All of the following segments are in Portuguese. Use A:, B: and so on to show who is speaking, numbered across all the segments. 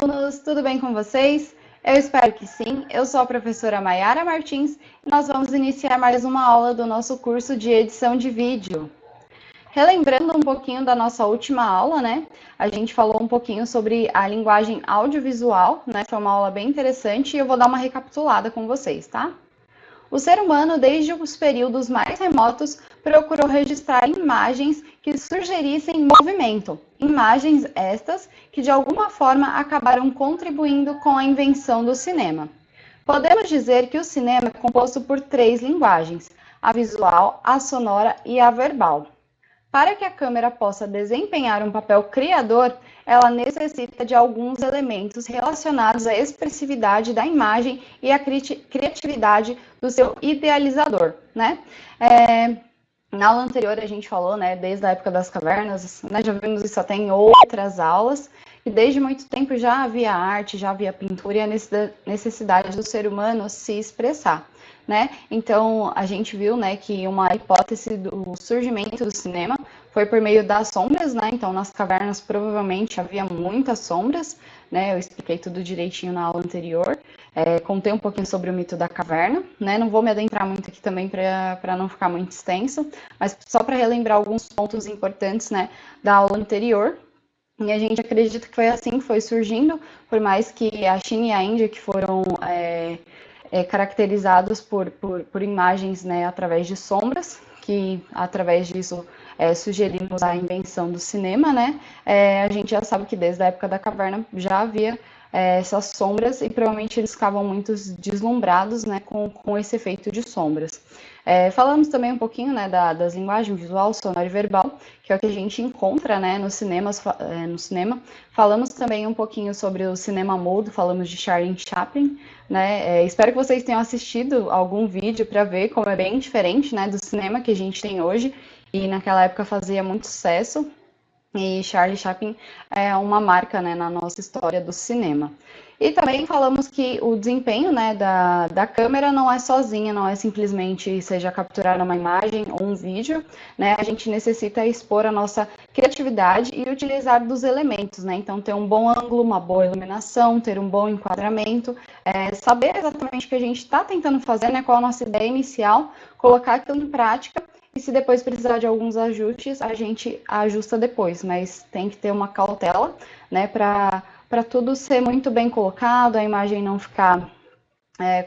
A: alunos, tudo bem com vocês? Eu espero que sim. Eu sou a professora Maiara Martins e nós vamos iniciar mais uma aula do nosso curso de edição de vídeo. Relembrando um pouquinho da nossa última aula, né? A gente falou um pouquinho sobre a linguagem audiovisual, né? Foi uma aula bem interessante e eu vou dar uma recapitulada com vocês, tá? O ser humano, desde os períodos mais remotos, procurou registrar imagens que sugerissem movimento. Imagens estas que, de alguma forma, acabaram contribuindo com a invenção do cinema. Podemos dizer que o cinema é composto por 3 linguagens: a visual, a sonora e a verbal. Para que a câmera possa desempenhar um papel criador, ela necessita de alguns elementos relacionados à expressividade da imagem e à criatividade do seu idealizador, né? Na aula anterior a gente falou, né, desde a época das cavernas, né, já vimos isso até em outras aulas, e desde muito tempo já havia arte, já havia pintura e a necessidade do ser humano se expressar, né? Então a gente viu, né, que uma hipótese do surgimento do cinema foi por meio das sombras, né? Então nas cavernas provavelmente havia muitas sombras, né? Eu expliquei tudo direitinho na aula anterior. Contei um pouquinho sobre o mito da caverna, né? Não vou me adentrar muito aqui também para não ficar muito extenso, mas só para relembrar alguns pontos importantes, né, da aula anterior. E a gente acredita que foi assim que foi surgindo, por mais que a China e a Índia, que foram caracterizados por imagens, né, através de sombras, que através disso sugerimos a invenção do cinema, né? A gente já sabe que desde a época da caverna já havia essas sombras e provavelmente eles ficavam muito deslumbrados, né, com esse efeito de sombras. Falamos também um pouquinho, né, das linguagens visual, sonora e verbal, que é o que a gente encontra, né, no cinema. Falamos também um pouquinho sobre o cinema mudo, falamos de Charlie Chaplin, né? Espero que vocês tenham assistido algum vídeo para ver como é bem diferente, né, do cinema que a gente tem hoje e naquela época fazia muito sucesso. E Charlie Chaplin é uma marca, né, na nossa história do cinema. E também falamos que o desempenho, né, da câmera não é sozinha, não é simplesmente seja capturar uma imagem ou um vídeo, né? A gente necessita expor a nossa criatividade e utilizar dos elementos, né? Então ter um bom ângulo, uma boa iluminação, ter um bom enquadramento, saber exatamente o que a gente está tentando fazer, né? Qual a nossa ideia inicial, colocar aquilo em prática. E se depois precisar de alguns ajustes, a gente ajusta depois, mas tem que ter uma cautela, né, para tudo ser muito bem colocado, a imagem não ficar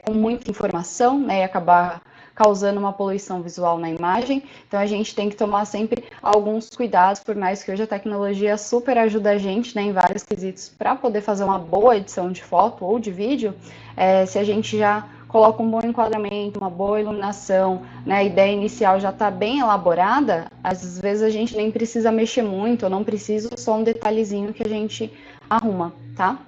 A: com muita informação, né, e acabar causando uma poluição visual na imagem. Então a gente tem que tomar sempre alguns cuidados, por mais que hoje a tecnologia super ajuda a gente, né, em vários quesitos para poder fazer uma boa edição de foto ou de vídeo, se a gente já coloca um bom enquadramento, uma boa iluminação, né, a ideia inicial já está bem elaborada, às vezes a gente nem precisa mexer muito, ou não precisa, só um detalhezinho que a gente arruma, tá?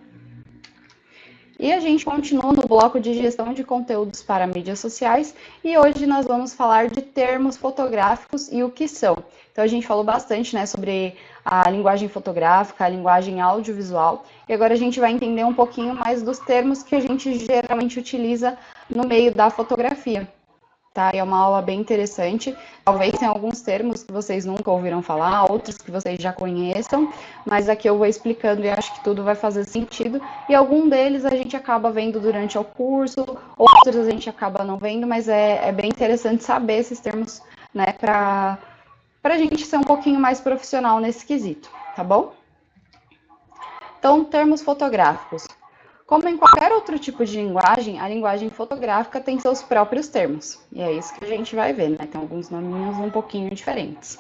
A: E a gente continua no bloco de gestão de conteúdos para mídias sociais e hoje nós vamos falar de termos fotográficos e o que são. Então a gente falou bastante, né, sobre a linguagem fotográfica, a linguagem audiovisual e agora a gente vai entender um pouquinho mais dos termos que a gente geralmente utiliza no meio da fotografia. Tá? É uma aula bem interessante. Talvez tenha alguns termos que vocês nunca ouviram falar, outros que vocês já conheçam, mas aqui eu vou explicando e acho que tudo vai fazer sentido. E algum deles a gente acaba vendo durante o curso, outros a gente acaba não vendo, mas é bem interessante saber esses termos, né, para a gente ser um pouquinho mais profissional nesse quesito, tá bom? Então, termos fotográficos. Como em qualquer outro tipo de linguagem, a linguagem fotográfica tem seus próprios termos. E é isso que a gente vai ver, né? Tem alguns nominhos um pouquinho diferentes.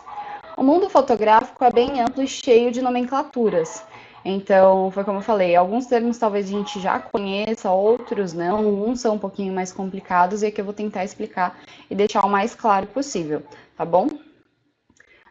A: O mundo fotográfico é bem amplo e cheio de nomenclaturas. Então, foi como eu falei, alguns termos talvez a gente já conheça, outros não, uns são um pouquinho mais complicados e aqui eu vou tentar explicar e deixar o mais claro possível, tá bom?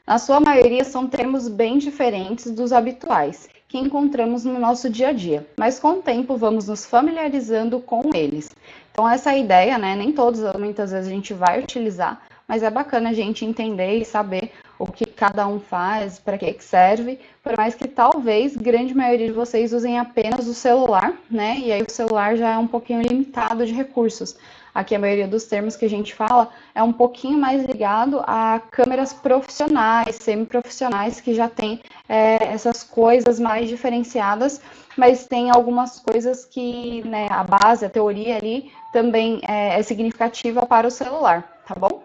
A: Na sua maioria são termos bem diferentes dos habituais que encontramos no nosso dia a dia, mas com o tempo vamos nos familiarizando com eles. Então essa é a ideia, né? Nem todos, muitas vezes a gente vai utilizar, mas é bacana a gente entender e saber o que cada um faz, para que serve, por mais que talvez grande maioria de vocês usem apenas o celular, né? E aí o celular já é um pouquinho limitado de recursos. aqui a maioria dos termos que a gente fala é um pouquinho mais ligado a câmeras profissionais, semiprofissionais, que já tem essas coisas mais diferenciadas, mas tem algumas coisas que, né, a base, a teoria ali, também é significativa para o celular, tá bom?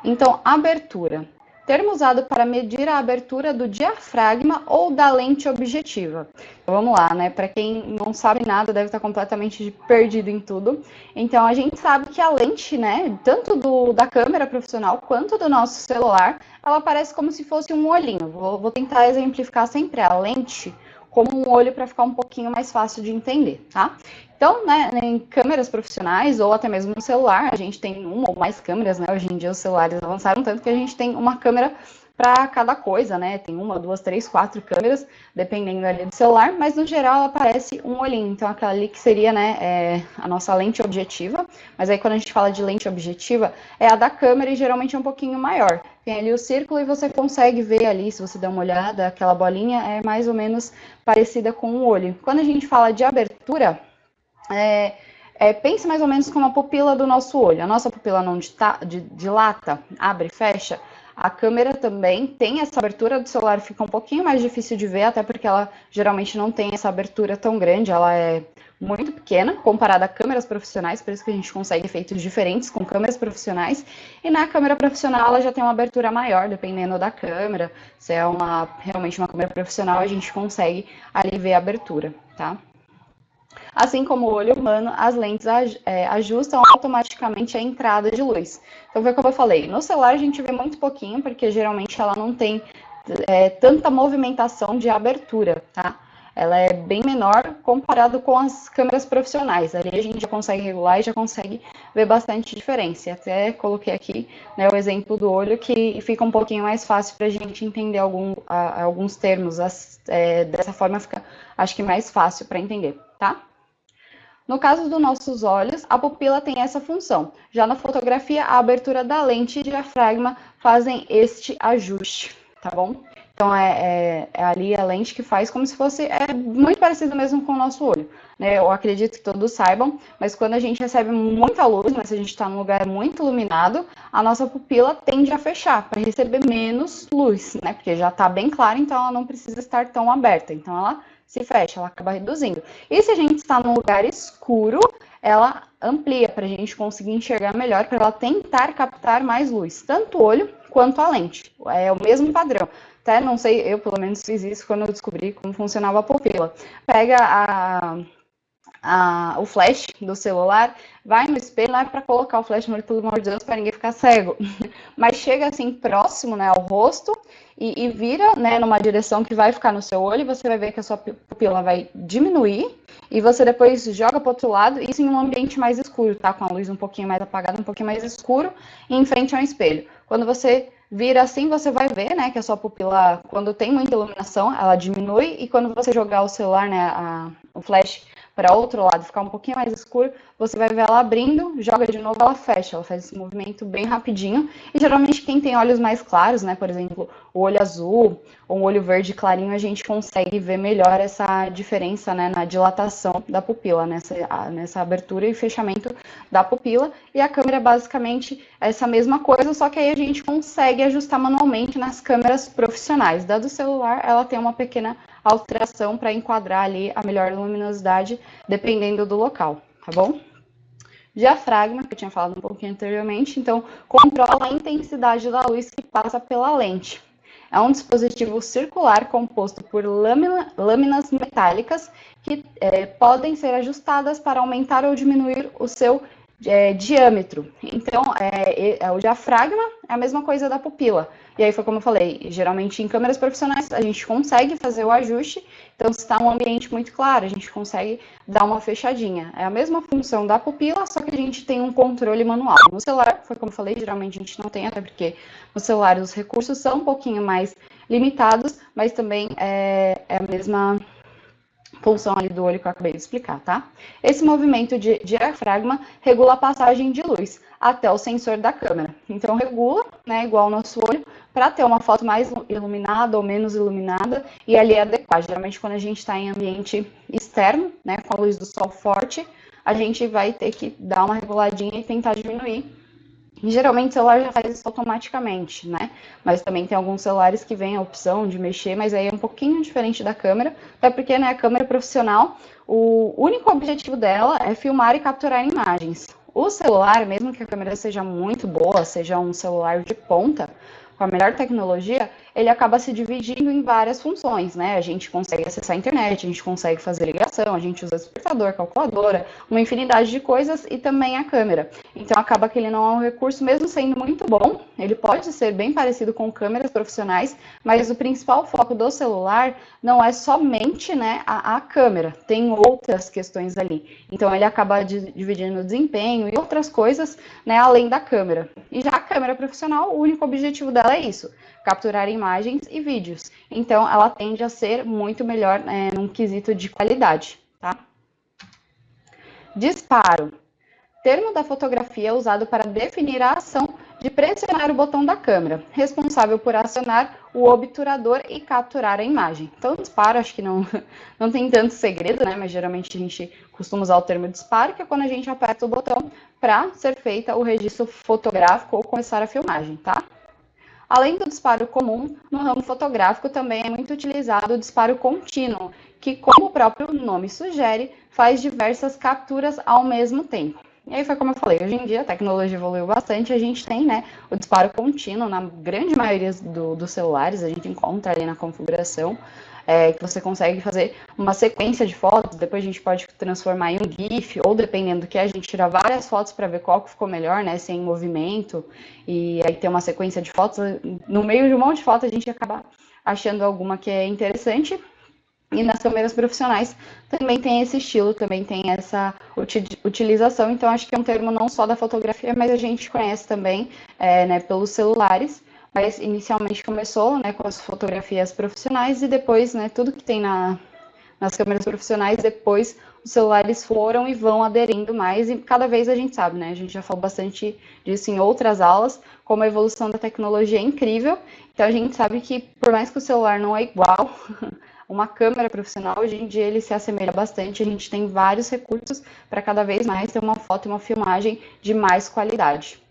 A: Então, abertura. Termo usado para medir a abertura do diafragma ou da lente objetiva. Então, vamos lá, né? Para quem não sabe nada, deve estar completamente perdido em tudo. Então, a gente sabe que a lente, né, tanto da câmera profissional quanto do nosso celular, ela parece como se fosse um olhinho. Vou tentar exemplificar sempre a lente como um olho para ficar um pouquinho mais fácil de entender, tá? Então, né, em câmeras profissionais ou até mesmo no celular, a gente tem uma ou mais câmeras, né? Hoje em dia os celulares avançaram tanto que a gente tem uma câmera para cada coisa, né? Tem uma, duas, três, quatro câmeras, dependendo ali do celular, mas no geral ela parece um olhinho. Então, aquela ali que seria, né, a nossa lente objetiva. Mas aí quando a gente fala de lente objetiva, é a da câmera e geralmente é um pouquinho maior. Tem ali o círculo e você consegue ver ali, se você der uma olhada, aquela bolinha é mais ou menos parecida com o olho. Quando a gente fala de abertura, pense mais ou menos como a pupila do nosso olho. A nossa pupila não dilata, abre e fecha. A câmera também tem essa abertura do celular, fica um pouquinho mais difícil de ver, até porque ela geralmente não tem essa abertura tão grande, ela é muito pequena comparada a câmeras profissionais, por isso que a gente consegue efeitos diferentes com câmeras profissionais. E na câmera profissional ela já tem uma abertura maior, dependendo da câmera. Se é realmente uma câmera profissional, a gente consegue ali ver a abertura, tá? Assim como o olho humano, as lentes ajustam automaticamente a entrada de luz. Então, foi como eu falei, no celular a gente vê muito pouquinho, porque geralmente ela não tem tanta movimentação de abertura, tá? Ela é bem menor comparado com as câmeras profissionais. Ali a gente já consegue regular e já consegue ver bastante diferença. Até coloquei aqui, né, o exemplo do olho, que fica um pouquinho mais fácil para a gente entender alguns termos. Dessa forma fica, acho que, mais fácil para entender, tá? No caso dos nossos olhos, a pupila tem essa função. Já na fotografia, a abertura da lente e diafragma fazem este ajuste, tá bom? Então, é ali a lente que faz como se fosse, muito parecido mesmo com o nosso olho, né? Eu acredito que todos saibam, mas quando a gente recebe muita luz, né, se a gente está num lugar muito iluminado, a nossa pupila tende a fechar para receber menos luz, né? Porque já está bem clara, então ela não precisa estar tão aberta. Então, ela se fecha, ela acaba reduzindo. E se a gente está num lugar escuro, ela amplia para a gente conseguir enxergar melhor, para ela tentar captar mais luz, tanto o olho quanto a lente. É o mesmo padrão. Até não sei, eu pelo menos fiz isso quando eu descobri como funcionava a pupila. Pega o flash do celular, vai no espelho, não é para colocar o flash no olho, pelo amor de Deus, para ninguém ficar cego, mas chega assim próximo, né, ao rosto e vira, né, numa direção que vai ficar no seu olho, você vai ver que a sua pupila vai diminuir e você depois joga para o outro lado, isso em um ambiente mais escuro, tá, com a luz um pouquinho mais apagada, um pouquinho mais escuro, e em frente ao espelho. Quando você vira assim, você vai ver, né, que a sua pupila, quando tem muita iluminação, ela diminui, e quando você jogar o celular, né, o flash para outro lado, ficar um pouquinho mais escuro, você vai ver ela abrindo, joga de novo, ela fecha, ela faz esse movimento bem rapidinho, e geralmente quem tem olhos mais claros, né, por exemplo, o olho azul ou o olho verde clarinho, a gente consegue ver melhor essa diferença, né, na dilatação da pupila, nessa abertura e fechamento da pupila, e a câmera basicamente é essa mesma coisa, só que aí a gente consegue ajustar manualmente nas câmeras profissionais. Da do celular, ela tem uma pequena alteração para enquadrar ali a melhor luminosidade, dependendo do local, tá bom? Diafragma, que eu tinha falado um pouquinho anteriormente, então controla a intensidade da luz que passa pela lente. É um dispositivo circular composto por lâminas metálicas que podem ser ajustadas para aumentar ou diminuir o seu diâmetro. Então, o diafragma é a mesma coisa da pupila. E aí foi como eu falei, geralmente em câmeras profissionais a gente consegue fazer o ajuste, então se está um ambiente muito claro, a gente consegue dar uma fechadinha. É a mesma função da pupila, só que a gente tem um controle manual. No celular, foi como eu falei, geralmente a gente não tem, até porque no celular os recursos são um pouquinho mais limitados, mas também é a mesma função ali do olho que eu acabei de explicar, tá? Esse movimento de diafragma regula a passagem de luz até o sensor da câmera. Então, regula, né, igual ao nosso olho, para ter uma foto mais iluminada ou menos iluminada e ali adequar. Geralmente, quando a gente está em ambiente externo, né, com a luz do sol forte, a gente vai ter que dar uma reguladinha e tentar diminuir. E, geralmente o celular já faz isso automaticamente, né? Mas também tem alguns celulares que vem a opção de mexer, mas aí é um pouquinho diferente da câmera, até porque, né, a câmera profissional, o único objetivo dela é filmar e capturar imagens. O celular, mesmo que a câmera seja muito boa, seja um celular de ponta, com a melhor tecnologia, ele acaba se dividindo em várias funções, né? A gente consegue acessar a internet, a gente consegue fazer ligação, a gente usa despertador, calculadora, uma infinidade de coisas e também a câmera. Então acaba que ele não é um recurso, mesmo sendo muito bom, ele pode ser bem parecido com câmeras profissionais, mas o principal foco do celular não é somente, né, a câmera, tem outras questões ali. Então ele acaba dividindo o desempenho e outras coisas, né, além da câmera. E já a câmera profissional, o único objetivo dela é isso, capturar imagens e vídeos. Então, ela tende a ser muito melhor num quesito de qualidade, tá? Disparo. Termo da fotografia usado para definir a ação de pressionar o botão da câmera, responsável por acionar o obturador e capturar a imagem. Então, disparo, acho que não tem tanto segredo, né? Mas geralmente a gente costuma usar o termo disparo, que é quando a gente aperta o botão para ser feita o registro fotográfico ou começar a filmagem, tá? Além do disparo comum, no ramo fotográfico também é muito utilizado o disparo contínuo, que, como o próprio nome sugere, faz diversas capturas ao mesmo tempo. E aí foi como eu falei, hoje em dia a tecnologia evoluiu bastante, a gente tem, né, o disparo contínuo na grande maioria dos celulares, a gente encontra ali na configuração, que você consegue fazer uma sequência de fotos, depois a gente pode transformar em um GIF, ou dependendo do que, a gente tira várias fotos para ver qual que ficou melhor, né, sem movimento, e aí tem uma sequência de fotos, no meio de um monte de fotos a gente acaba achando alguma que é interessante. E nas câmeras profissionais também tem esse estilo, também tem essa utilização. Então, acho que é um termo não só da fotografia, mas a gente conhece também, né, pelos celulares. Mas inicialmente começou, né, com as fotografias profissionais e depois, né, tudo que tem nas câmeras profissionais, depois os celulares foram e vão aderindo mais, e cada vez a gente sabe, né? A gente já falou bastante disso em outras aulas, como a evolução da tecnologia é incrível. Então a gente sabe que, por mais que o celular não é igual, uma câmera profissional, hoje em dia ele se assemelha bastante, a gente tem vários recursos para cada vez mais ter uma foto e uma filmagem de mais qualidade.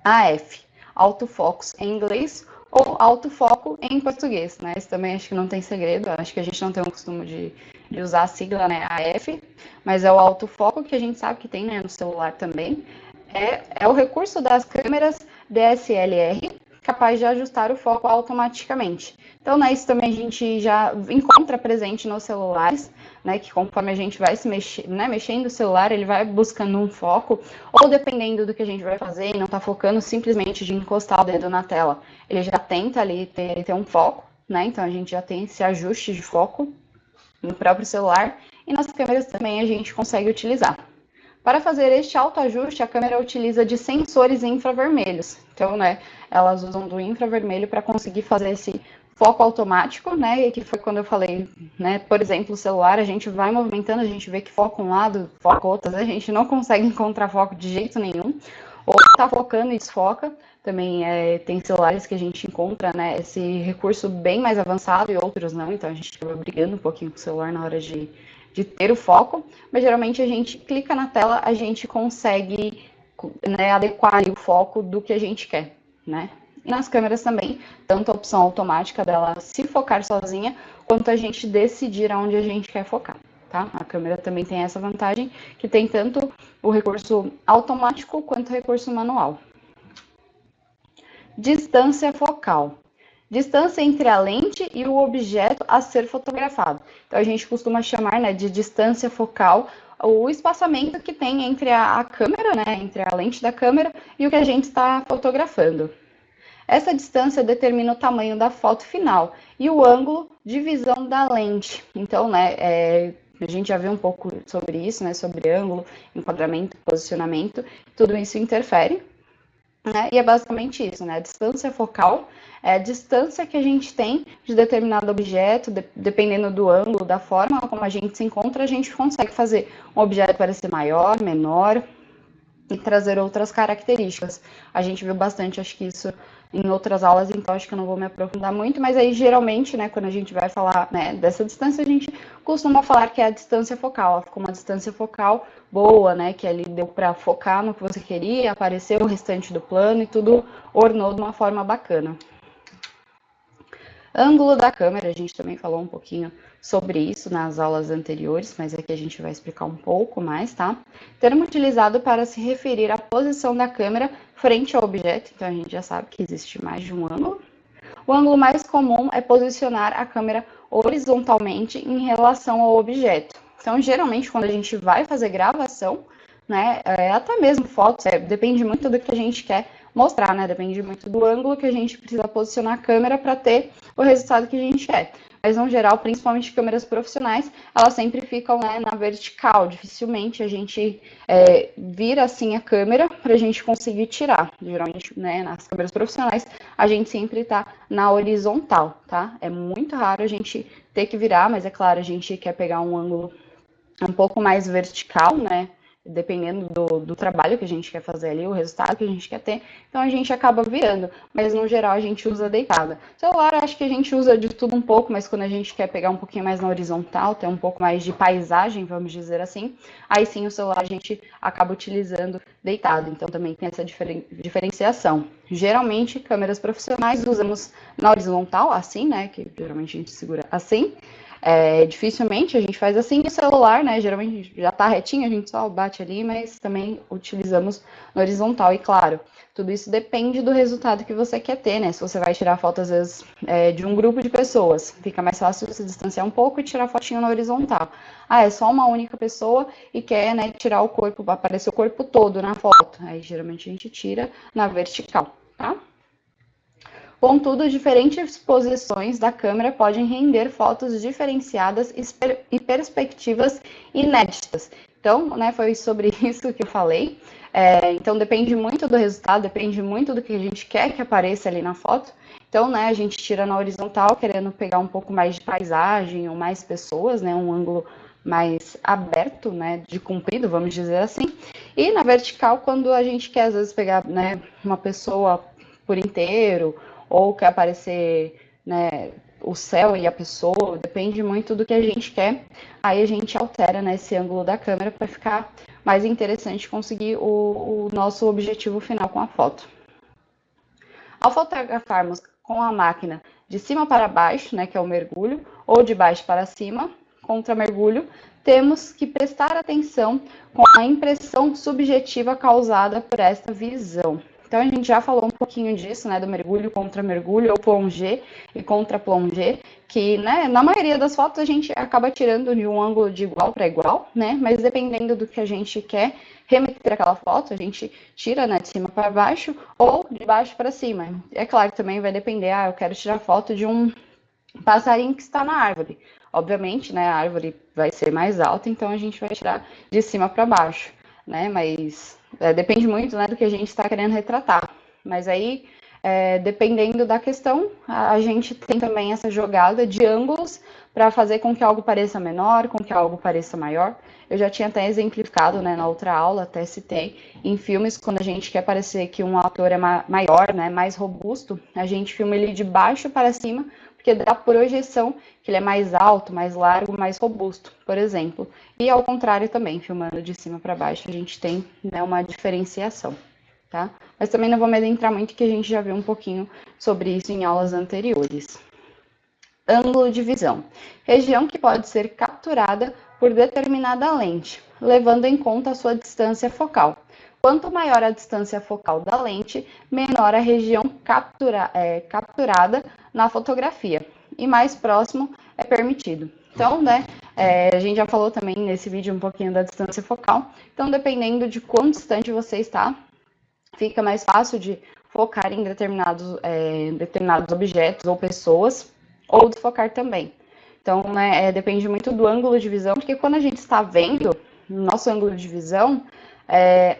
A: AF, autofocus em inglês ou autofoco em português, né? Isso também acho que não tem segredo, acho que a gente não tem o costume de usar a sigla, né, AF, mas é o autofoco que a gente sabe que tem, né, no celular também. É o recurso das câmeras DSLR capaz de ajustar o foco automaticamente. Então, né, isso também a gente já encontra presente nos celulares, né, que conforme a gente vai se mexendo o celular, ele vai buscando um foco, ou dependendo do que a gente vai fazer e não está focando simplesmente de encostar o dedo na tela, ele já tenta ali ter um foco, né, então a gente já tem esse ajuste de foco no próprio celular, e nas câmeras também a gente consegue utilizar. Para fazer este autoajuste, a câmera utiliza de sensores infravermelhos. Então, né, elas usam do infravermelho para conseguir fazer esse foco automático, né, e que foi quando eu falei, né, por exemplo, o celular, a gente vai movimentando, a gente vê que foca um lado, foca outro, a gente não consegue encontrar foco de jeito nenhum, ou está focando e desfoca. Também tem celulares que a gente encontra, né, esse recurso bem mais avançado e outros não, então a gente acaba brigando um pouquinho com o celular na hora de ter o foco, mas geralmente a gente clica na tela, a gente consegue, né, adequar o foco do que a gente quer, né? E nas câmeras também, tanto a opção automática dela se focar sozinha, quanto a gente decidir aonde a gente quer focar, tá? A câmera também tem essa vantagem, que tem tanto o recurso automático quanto o recurso manual. Distância focal. Distância entre a lente e o objeto a ser fotografado. Então, a gente costuma chamar, né, de distância focal o espaçamento que tem entre a câmera, né, entre a lente da câmera e o que a gente está fotografando. Essa distância determina o tamanho da foto final e o ângulo de visão da lente. Então, né, a gente já viu um pouco sobre isso, né, sobre ângulo, enquadramento, posicionamento, tudo isso interfere. Né? E é basicamente isso, né? A distância focal é a distância que a gente tem de determinado objeto, dependendo do ângulo, da forma como a gente se encontra, a gente consegue fazer um objeto parecer maior, menor e trazer outras características. A gente viu bastante, acho que isso em outras aulas, então acho que eu não vou me aprofundar muito, mas aí geralmente, né, quando a gente vai falar, né, dessa distância, a gente costuma falar que é a distância focal, ela ficou uma distância focal boa, né, que ali deu para focar no que você queria, apareceu o restante do plano e tudo ornou de uma forma bacana. Ângulo da câmera, a gente também falou um pouquinho sobre isso nas aulas anteriores, mas aqui a gente vai explicar um pouco mais, tá? Termo utilizado para se referir à posição da câmera frente ao objeto, então a gente já sabe que existe mais de um ângulo. O ângulo mais comum é posicionar a câmera horizontalmente em relação ao objeto. Então, geralmente, quando a gente vai fazer gravação, né, até mesmo fotos, depende muito do que a gente quer mostrar, né? Depende muito do ângulo que a gente precisa posicionar a câmera para ter o resultado que a gente quer. Mas, no geral, principalmente câmeras profissionais, elas sempre ficam, né, na vertical. Dificilmente a gente vira assim a câmera para a gente conseguir tirar. Geralmente, né, nas câmeras profissionais, a gente sempre está na horizontal, tá? É muito raro a gente ter que virar, mas é claro, a gente quer pegar um ângulo um pouco mais vertical, né? Dependendo do trabalho que a gente quer fazer ali, o resultado que a gente quer ter, então a gente acaba virando, mas no geral a gente usa deitada. Celular, acho que a gente usa de tudo um pouco, mas quando a gente quer pegar um pouquinho mais na horizontal, ter um pouco mais de paisagem, vamos dizer assim, aí sim o celular a gente acaba utilizando deitado, então também tem essa diferenciação. Geralmente, câmeras profissionais usamos na horizontal, assim, né, que geralmente a gente segura assim. Dificilmente a gente faz assim, e o celular, né, geralmente já tá retinho, a gente só bate ali, mas também utilizamos no horizontal, e claro, tudo isso depende do resultado que você quer ter, né, se você vai tirar foto, às vezes, de um grupo de pessoas, fica mais fácil se distanciar um pouco e tirar fotinho na horizontal. Ah, é só uma única pessoa e quer, né, tirar o corpo, aparecer o corpo todo na foto, aí geralmente a gente tira na vertical, tá? Contudo, diferentes posições da câmera podem render fotos diferenciadas e perspectivas inéditas. Então, né, foi sobre isso que eu falei. Então, depende muito do resultado, depende muito do que a gente quer que apareça ali na foto. Então, né, a gente tira na horizontal, querendo pegar um pouco mais de paisagem ou mais pessoas, né, um ângulo mais aberto, né, de comprido, vamos dizer assim. E na vertical, quando a gente quer, às vezes, pegar, né, uma pessoa por inteiro, ou quer aparecer, né, o céu e a pessoa, depende muito do que a gente quer. Aí a gente altera, né, esse ângulo da câmera para ficar mais interessante conseguir o nosso objetivo final com a foto. Ao fotografarmos com a máquina de cima para baixo, né, que é o mergulho, ou de baixo para cima, contra mergulho, temos que prestar atenção com a impressão subjetiva causada por esta visão. Então, a gente já falou um pouquinho disso, né, do mergulho contra mergulho, ou plongé e contra plongé, que, né, na maioria das fotos a gente acaba tirando de um ângulo de igual para igual, né, mas dependendo do que a gente quer remeter aquela foto, a gente tira, né, de cima para baixo ou de baixo para cima. É claro que também vai depender, eu quero tirar foto de um passarinho que está na árvore. Obviamente, né, a árvore vai ser mais alta, então a gente vai tirar de cima para baixo, né, mas depende muito, né, do que a gente está querendo retratar. Mas aí, dependendo da questão, a gente tem também essa jogada de ângulos para fazer com que algo pareça menor, com que algo pareça maior. Eu já tinha até exemplificado, né, na outra aula, até citei, em filmes, quando a gente quer parecer que um ator é maior, né, mais robusto, a gente filma ele de baixo para cima, porque dá a projeção que ele é mais alto, mais largo, mais robusto, por exemplo. E ao contrário também, filmando de cima para baixo, a gente tem, né, uma diferenciação, tá? Mas também não vou me adentrar muito, que a gente já viu um pouquinho sobre isso em aulas anteriores. Ângulo de visão. Região que pode ser capturada por determinada lente, levando em conta a sua distância focal. Quanto maior a distância focal da lente, menor a região capturada na fotografia e mais próximo é permitido. Então, né, a gente já falou também nesse vídeo um pouquinho da distância focal. Então, dependendo de quão distante você está, fica mais fácil de focar em determinados objetos ou pessoas, ou desfocar também. Então, né, depende muito do ângulo de visão, porque quando a gente está vendo, no nosso ângulo de visão,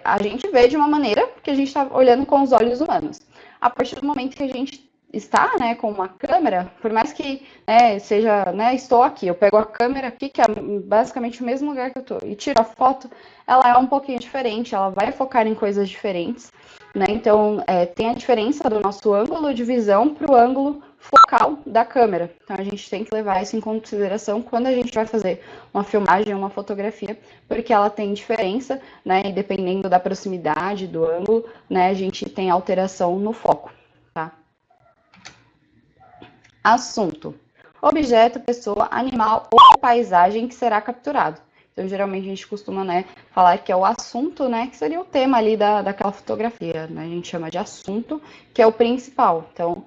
A: a gente vê de uma maneira que a gente está olhando com os olhos humanos. A partir do momento que a gente está, né, com uma câmera, por mais que, né, seja, né, estou aqui, eu pego a câmera aqui, que é basicamente o mesmo lugar que eu estou, e tiro a foto, ela é um pouquinho diferente, ela vai focar em coisas diferentes, né, então tem a diferença do nosso ângulo de visão para o ângulo focal da câmera. Então a gente tem que levar isso em consideração quando a gente vai fazer uma filmagem, uma fotografia, porque ela tem diferença, né? E dependendo da proximidade, do ângulo, né? A gente tem alteração no foco, tá? Assunto: objeto, pessoa, animal ou paisagem que será capturado. Então, geralmente a gente costuma, né, falar que é o assunto, né, que seria o tema ali daquela fotografia, né? A gente chama de assunto, que é o principal. Então,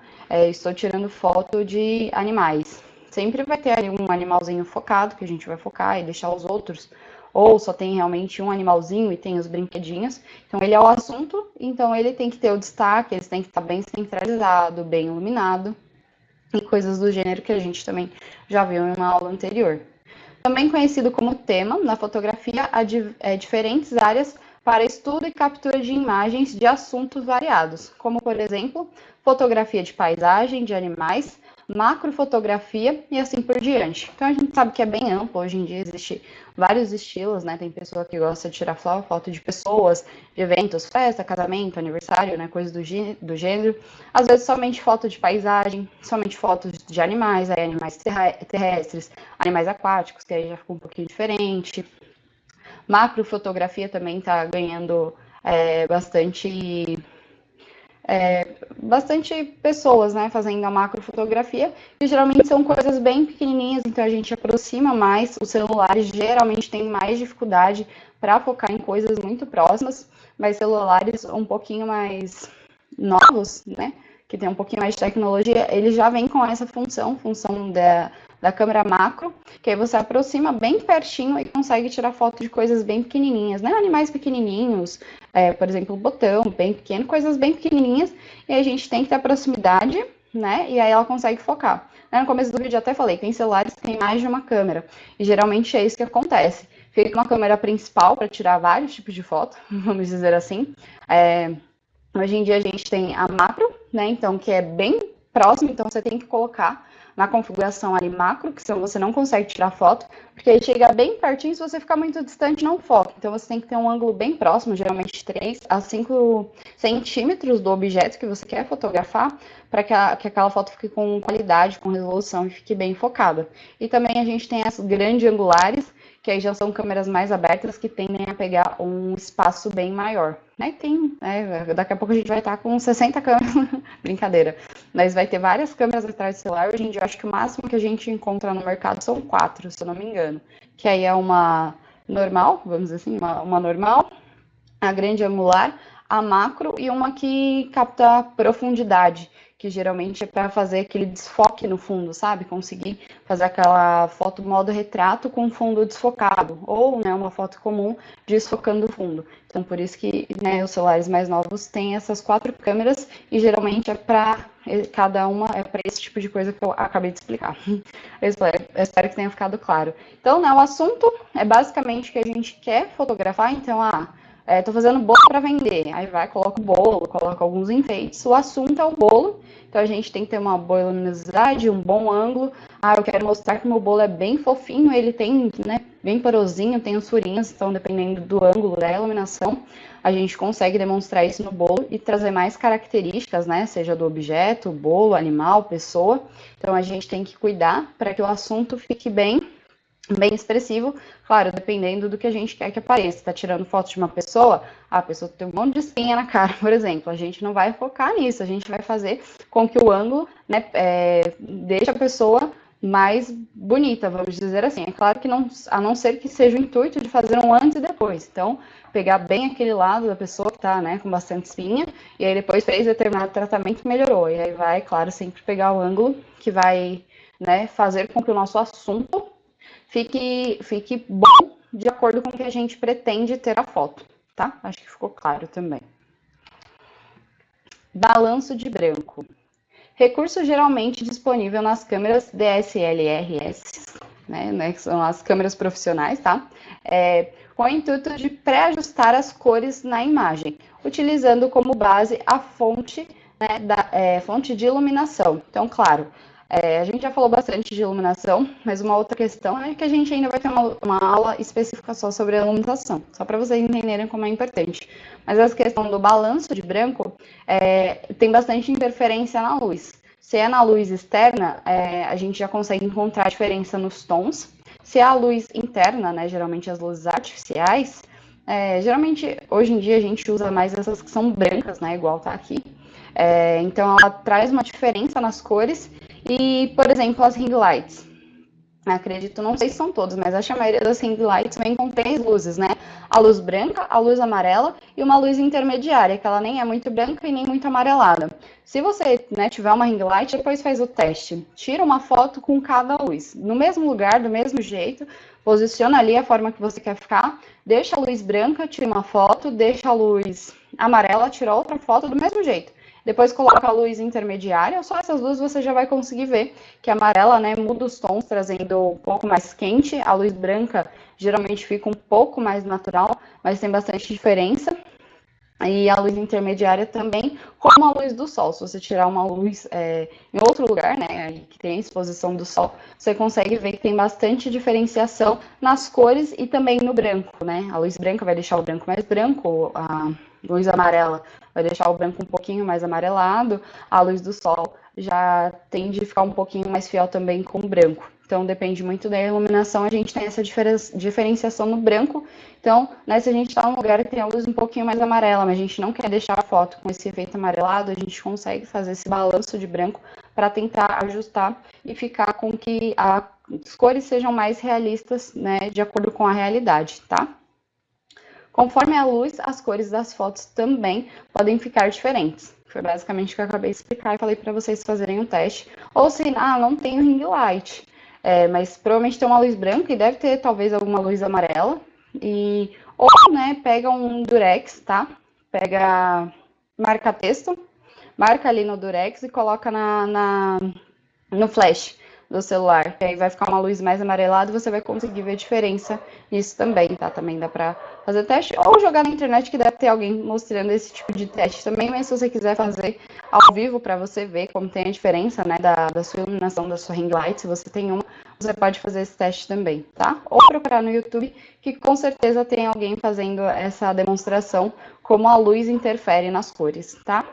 A: estou tirando foto de animais. Sempre vai ter ali um animalzinho focado, que a gente vai focar e deixar os outros, ou só tem realmente um animalzinho e tem os brinquedinhos. Então, ele é o assunto, então ele tem que ter o destaque, ele tem que estar bem centralizado, bem iluminado, e coisas do gênero que a gente também já viu em uma aula anterior. Também conhecido como tema, na fotografia há diferentes áreas para estudo e captura de imagens de assuntos variados, como, por exemplo, fotografia de paisagem, de animais, macrofotografia e assim por diante. Então, a gente sabe que é bem amplo, hoje em dia existe vários estilos, né? Tem pessoa que gosta de tirar foto de pessoas, de eventos, festa, casamento, aniversário, né? Coisas do gênero. Às vezes somente foto de paisagem, somente fotos de animais, aí animais terrestres, animais aquáticos, que aí já ficou um pouquinho diferente. Macrofotografia também está ganhando bastante bastante pessoas, né, fazendo a macrofotografia, e geralmente são coisas bem pequenininhas, então a gente aproxima mais, os celulares geralmente têm mais dificuldade para focar em coisas muito próximas, mas celulares um pouquinho mais novos, né, que tem um pouquinho mais de tecnologia, ele já vem com essa função da câmera macro, que aí você aproxima bem pertinho e consegue tirar foto de coisas bem pequenininhas, né? Animais pequenininhos, por exemplo, botão bem pequeno, coisas bem pequenininhas, e a gente tem que ter proximidade, né? E aí ela consegue focar. No começo do vídeo eu até falei, tem celulares que tem mais de uma câmera, e geralmente é isso que acontece. Fica uma câmera principal para tirar vários tipos de foto, vamos dizer assim. Hoje em dia a gente tem a macro, né? Então, que é bem próximo, então você tem que colocar na configuração ali macro, que senão você não consegue tirar foto, porque ele chega bem pertinho, se você ficar muito distante, não foca. Então você tem que ter um ângulo bem próximo, geralmente 3 a 5 centímetros do objeto que você quer fotografar, para que aquela foto fique com qualidade, com resolução e fique bem focada. E também a gente tem as grandes angulares, que aí já são câmeras mais abertas que tendem a pegar um espaço bem maior. Né? Daqui a pouco a gente vai estar com 60 câmeras, brincadeira, mas vai ter várias câmeras atrás do celular. Hoje em dia, eu acho que o máximo que a gente encontra no mercado são 4, se eu não me engano, que aí é uma normal, vamos dizer assim, uma normal, a grande angular, a macro e uma que capta profundidade, que geralmente é para fazer aquele desfoque no fundo, sabe? Conseguir fazer aquela foto modo retrato com fundo desfocado, ou né, uma foto comum desfocando o fundo. Então, por isso que né, os celulares mais novos têm essas 4 câmeras e geralmente é para cada uma é para esse tipo de coisa que eu acabei de explicar. Eu espero que tenha ficado claro. Então, né, o assunto é basicamente o que a gente quer fotografar. Então, tô fazendo bolo para vender. Aí vai, coloca o bolo, coloca alguns enfeites. O assunto é o bolo. Então a gente tem que ter uma boa luminosidade, um bom ângulo. Eu quero mostrar que o meu bolo é bem fofinho, ele tem, né, bem porosinho, tem os furinhos, então dependendo do ângulo da iluminação, a gente consegue demonstrar isso no bolo e trazer mais características, né, seja do objeto, bolo, animal, pessoa. Então a gente tem que cuidar para que o assunto fique bem expressivo, claro, dependendo do que a gente quer que apareça. Está tirando foto de uma pessoa, a pessoa tem um monte de espinha na cara, por exemplo. A gente não vai focar nisso, a gente vai fazer com que o ângulo, né, deixe a pessoa mais bonita, vamos dizer assim. É claro que não, a não ser que seja o intuito de fazer um antes e depois. Então, pegar bem aquele lado da pessoa que está, né, com bastante espinha, e aí depois fez determinado tratamento e melhorou. E aí vai, claro, sempre pegar o ângulo que vai, né, fazer com que o nosso assunto fique bom de acordo com o que a gente pretende ter a foto, tá? Acho que ficou claro também. Balanço de branco. Recurso geralmente disponível nas câmeras DSLRs, né, que são as câmeras profissionais, tá? Com o intuito de pré-ajustar as cores na imagem, utilizando como base a fonte né, fonte de iluminação. Então, claro, a gente já falou bastante de iluminação, mas uma outra questão é que a gente ainda vai ter uma aula específica só sobre a iluminação, só para vocês entenderem como é importante. Mas essa questão do balanço de branco tem bastante interferência na luz. Se é na luz externa, a gente já consegue encontrar a diferença nos tons. Se é a luz interna, né, geralmente as luzes artificiais, geralmente hoje em dia a gente usa mais essas que são brancas, né, igual tá aqui. Então ela traz uma diferença nas cores e, por exemplo, as ring lights. Acredito, não sei se são todos, mas acho que a maioria das ring lights vem com 3 luzes, né? A luz branca, a luz amarela e uma luz intermediária, que ela nem é muito branca e nem muito amarelada. Se você, né, tiver uma ring light, depois faz o teste. Tira uma foto com cada luz, no mesmo lugar, do mesmo jeito, posiciona ali a forma que você quer ficar, deixa a luz branca, tira uma foto, deixa a luz amarela, tira outra foto do mesmo jeito. Depois coloca a luz intermediária, só essas luzes você já vai conseguir ver que a amarela, né, muda os tons, trazendo um pouco mais quente. A luz branca geralmente fica um pouco mais natural, mas tem bastante diferença. E a luz intermediária também, como a luz do sol. Se você tirar uma luz em outro lugar, né, que tem a exposição do sol, você consegue ver que tem bastante diferenciação nas cores e também no branco, né? A luz branca vai deixar o branco mais branco, a luz amarela vai deixar o branco um pouquinho mais amarelado, a luz do sol já tende a ficar um pouquinho mais fiel também com o branco. Então, depende muito da iluminação, a gente tem essa diferenciação no branco. Então, né, se a gente está num lugar que tem a luz um pouquinho mais amarela, mas a gente não quer deixar a foto com esse efeito amarelado, a gente consegue fazer esse balanço de branco para tentar ajustar e ficar com que as cores sejam mais realistas, né, de acordo com a realidade, tá? Conforme a luz, as cores das fotos também podem ficar diferentes. Foi basicamente o que eu acabei de explicar e falei para vocês fazerem um teste. Ou se, não tenho ring light, mas provavelmente tem uma luz branca e deve ter talvez alguma luz amarela. Ou, né, pega um durex, tá? Pega marca-texto, marca ali no durex e coloca no flash do celular, que aí vai ficar uma luz mais amarelada e você vai conseguir ver a diferença nisso também, tá? Também dá pra fazer teste, ou jogar na internet que deve ter alguém mostrando esse tipo de teste também, mas se você quiser fazer ao vivo para você ver como tem a diferença, né, da sua iluminação, da sua ring light, se você tem uma, você pode fazer esse teste também, tá? Ou procurar no YouTube, que com certeza tem alguém fazendo essa demonstração, como a luz interfere nas cores, tá?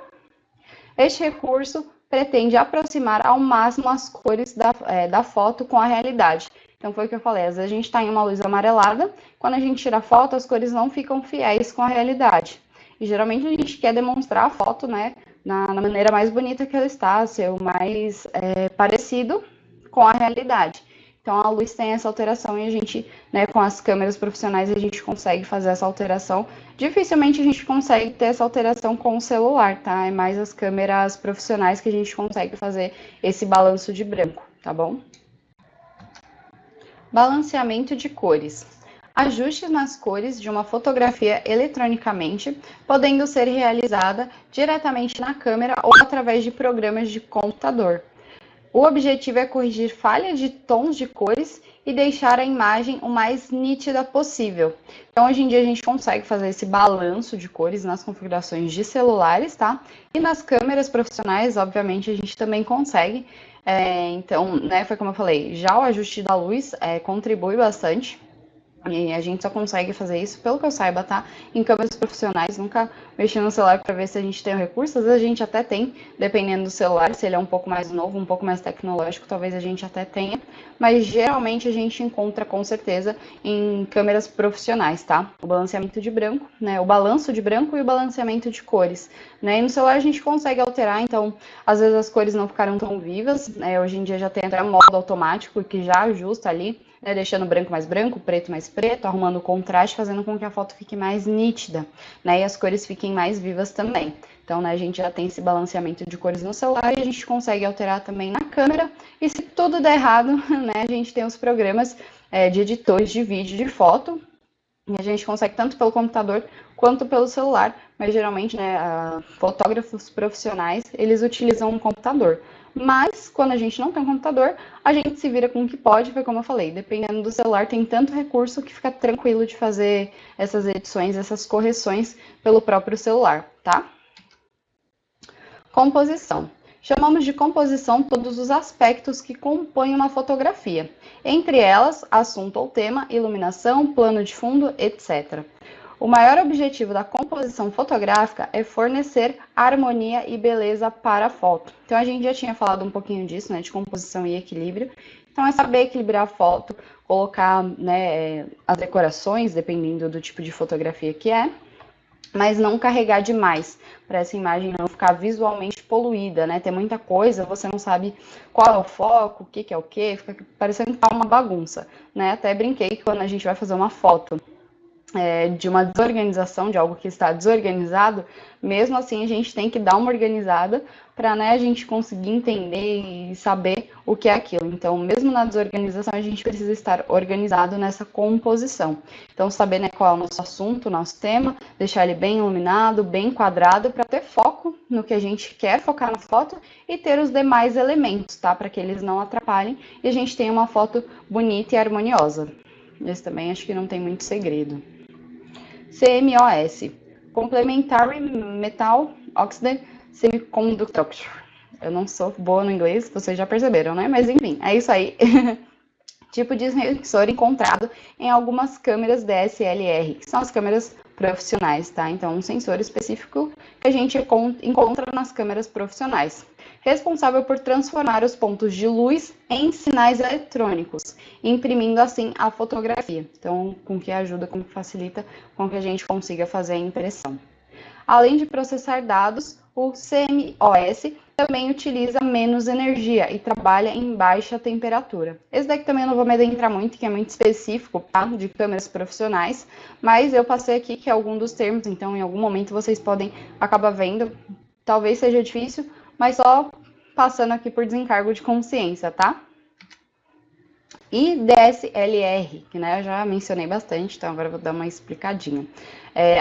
A: Este recurso pretende aproximar ao máximo as cores da foto com a realidade. Então, foi o que eu falei, às vezes a gente está em uma luz amarelada, quando a gente tira a foto, as cores não ficam fiéis com a realidade. E geralmente a gente quer demonstrar a foto, né, na maneira mais bonita que ela está, ser o mais parecido com a realidade. Então, a luz tem essa alteração e a gente, né, com as câmeras profissionais, a gente consegue fazer essa alteração. Dificilmente a gente consegue ter essa alteração com o celular, tá? É mais as câmeras profissionais que a gente consegue fazer esse balanço de branco, tá bom? Balanceamento de cores. Ajustes nas cores de uma fotografia eletronicamente, podendo ser realizada diretamente na câmera ou através de programas de computador. O objetivo é corrigir falhas de tons de cores e deixar a imagem o mais nítida possível. Então, hoje em dia, a gente consegue fazer esse balanço de cores nas configurações de celulares, tá? E nas câmeras profissionais, obviamente, a gente também consegue. Então, né, foi como eu falei, já o ajuste da luz contribui bastante. E a gente só consegue fazer isso, pelo que eu saiba, tá? Em câmeras profissionais, nunca mexi no celular para ver se a gente tem o recurso. Às vezes a gente até tem, dependendo do celular, se ele é um pouco mais novo, um pouco mais tecnológico, talvez a gente até tenha. Mas geralmente a gente encontra com certeza em câmeras profissionais, tá? O balanceamento de branco, né? O balanço de branco e o balanceamento de cores, né? E no celular a gente consegue alterar, então às vezes as cores não ficaram tão vivas, né? Hoje em dia já tem até modo automático que já ajusta ali, né, deixando branco mais branco, preto mais preto, arrumando o contraste, fazendo com que a foto fique mais nítida, né, e as cores fiquem mais vivas também. Então, né, a gente já tem esse balanceamento de cores no celular e a gente consegue alterar também na câmera. E se tudo der errado, né, a gente tem os programas de editores de vídeo e de foto, e a gente consegue tanto pelo computador quanto pelo celular, mas geralmente, né, fotógrafos profissionais, eles utilizam um computador. Mas, quando a gente não tem um computador, a gente se vira com o que pode, foi como eu falei, dependendo do celular, tem tanto recurso que fica tranquilo de fazer essas edições, essas correções pelo próprio celular, tá? Composição. Chamamos de composição todos os aspectos que compõem uma fotografia, entre elas, assunto ou tema, iluminação, plano de fundo, etc. O maior objetivo da composição fotográfica é fornecer harmonia e beleza para a foto. Então, a gente já tinha falado um pouquinho disso, né, de composição e equilíbrio. Então, é saber equilibrar a foto, colocar, né, as decorações, dependendo do tipo de fotografia que é, mas não carregar demais, para essa imagem não ficar visualmente poluída, né? Tem muita coisa, você não sabe qual é o foco, o que é o que, fica parecendo que tá uma bagunça, né? Até brinquei que quando a gente vai fazer uma foto de uma desorganização, de algo que está desorganizado, mesmo assim a gente tem que dar uma organizada para, né, a gente conseguir entender e saber o que é aquilo. Então, mesmo na desorganização, a gente precisa estar organizado nessa composição. Então, saber, né, qual é o nosso assunto, o nosso tema, deixar ele bem iluminado, bem quadrado, para ter foco no que a gente quer focar na foto e ter os demais elementos, tá? Para que eles não atrapalhem e a gente tenha uma foto bonita e harmoniosa. Esse também acho que não tem muito segredo. CMOS, Complementary Metal Oxide Semiconductor. Eu não sou boa no inglês, vocês já perceberam, né? Mas enfim, é isso aí. Tipo de sensor encontrado em algumas câmeras DSLR, que são as câmeras profissionais, tá? Então, um sensor específico que a gente encontra nas câmeras profissionais, responsável por transformar os pontos de luz em sinais eletrônicos, imprimindo assim a fotografia. Então, com que ajuda, com que facilita, com que a gente consiga fazer a impressão. Além de processar dados, o CMOS também utiliza menos energia e trabalha em baixa temperatura. Esse daqui também eu não vou me adentrar muito, que é muito específico, tá? De câmeras profissionais, mas eu passei aqui que é algum dos termos, então em algum momento vocês podem acabar vendo. Talvez seja difícil, mas só passando aqui por desencargo de consciência, tá? E DSLR, que né, eu já mencionei bastante, então agora eu vou dar uma explicadinha.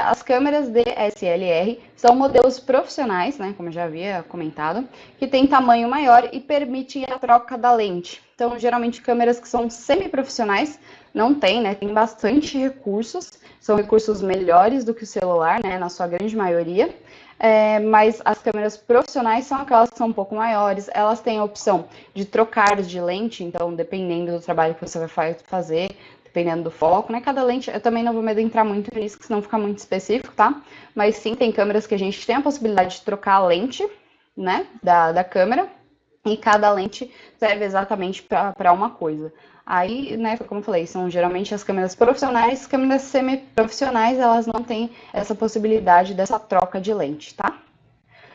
A: As câmeras DSLR são modelos profissionais, né, como eu já havia comentado, que têm tamanho maior e permitem a troca da lente. Então, geralmente, câmeras que são semi-profissionais não tem, né, tem bastante recursos, são recursos melhores do que o celular, né, na sua grande maioria. Mas as câmeras profissionais são aquelas que são um pouco maiores, elas têm a opção de trocar de lente, então dependendo do trabalho que você vai fazer, dependendo do foco, né? Cada lente, eu também não vou me adentrar muito nisso, que senão fica muito específico, tá? Mas sim, tem câmeras que a gente tem a possibilidade de trocar a lente, né, da câmera, e cada lente serve exatamente para uma coisa. Aí, né, como eu falei, são geralmente as câmeras profissionais, câmeras semi-profissionais, elas não têm essa possibilidade dessa troca de lente, tá?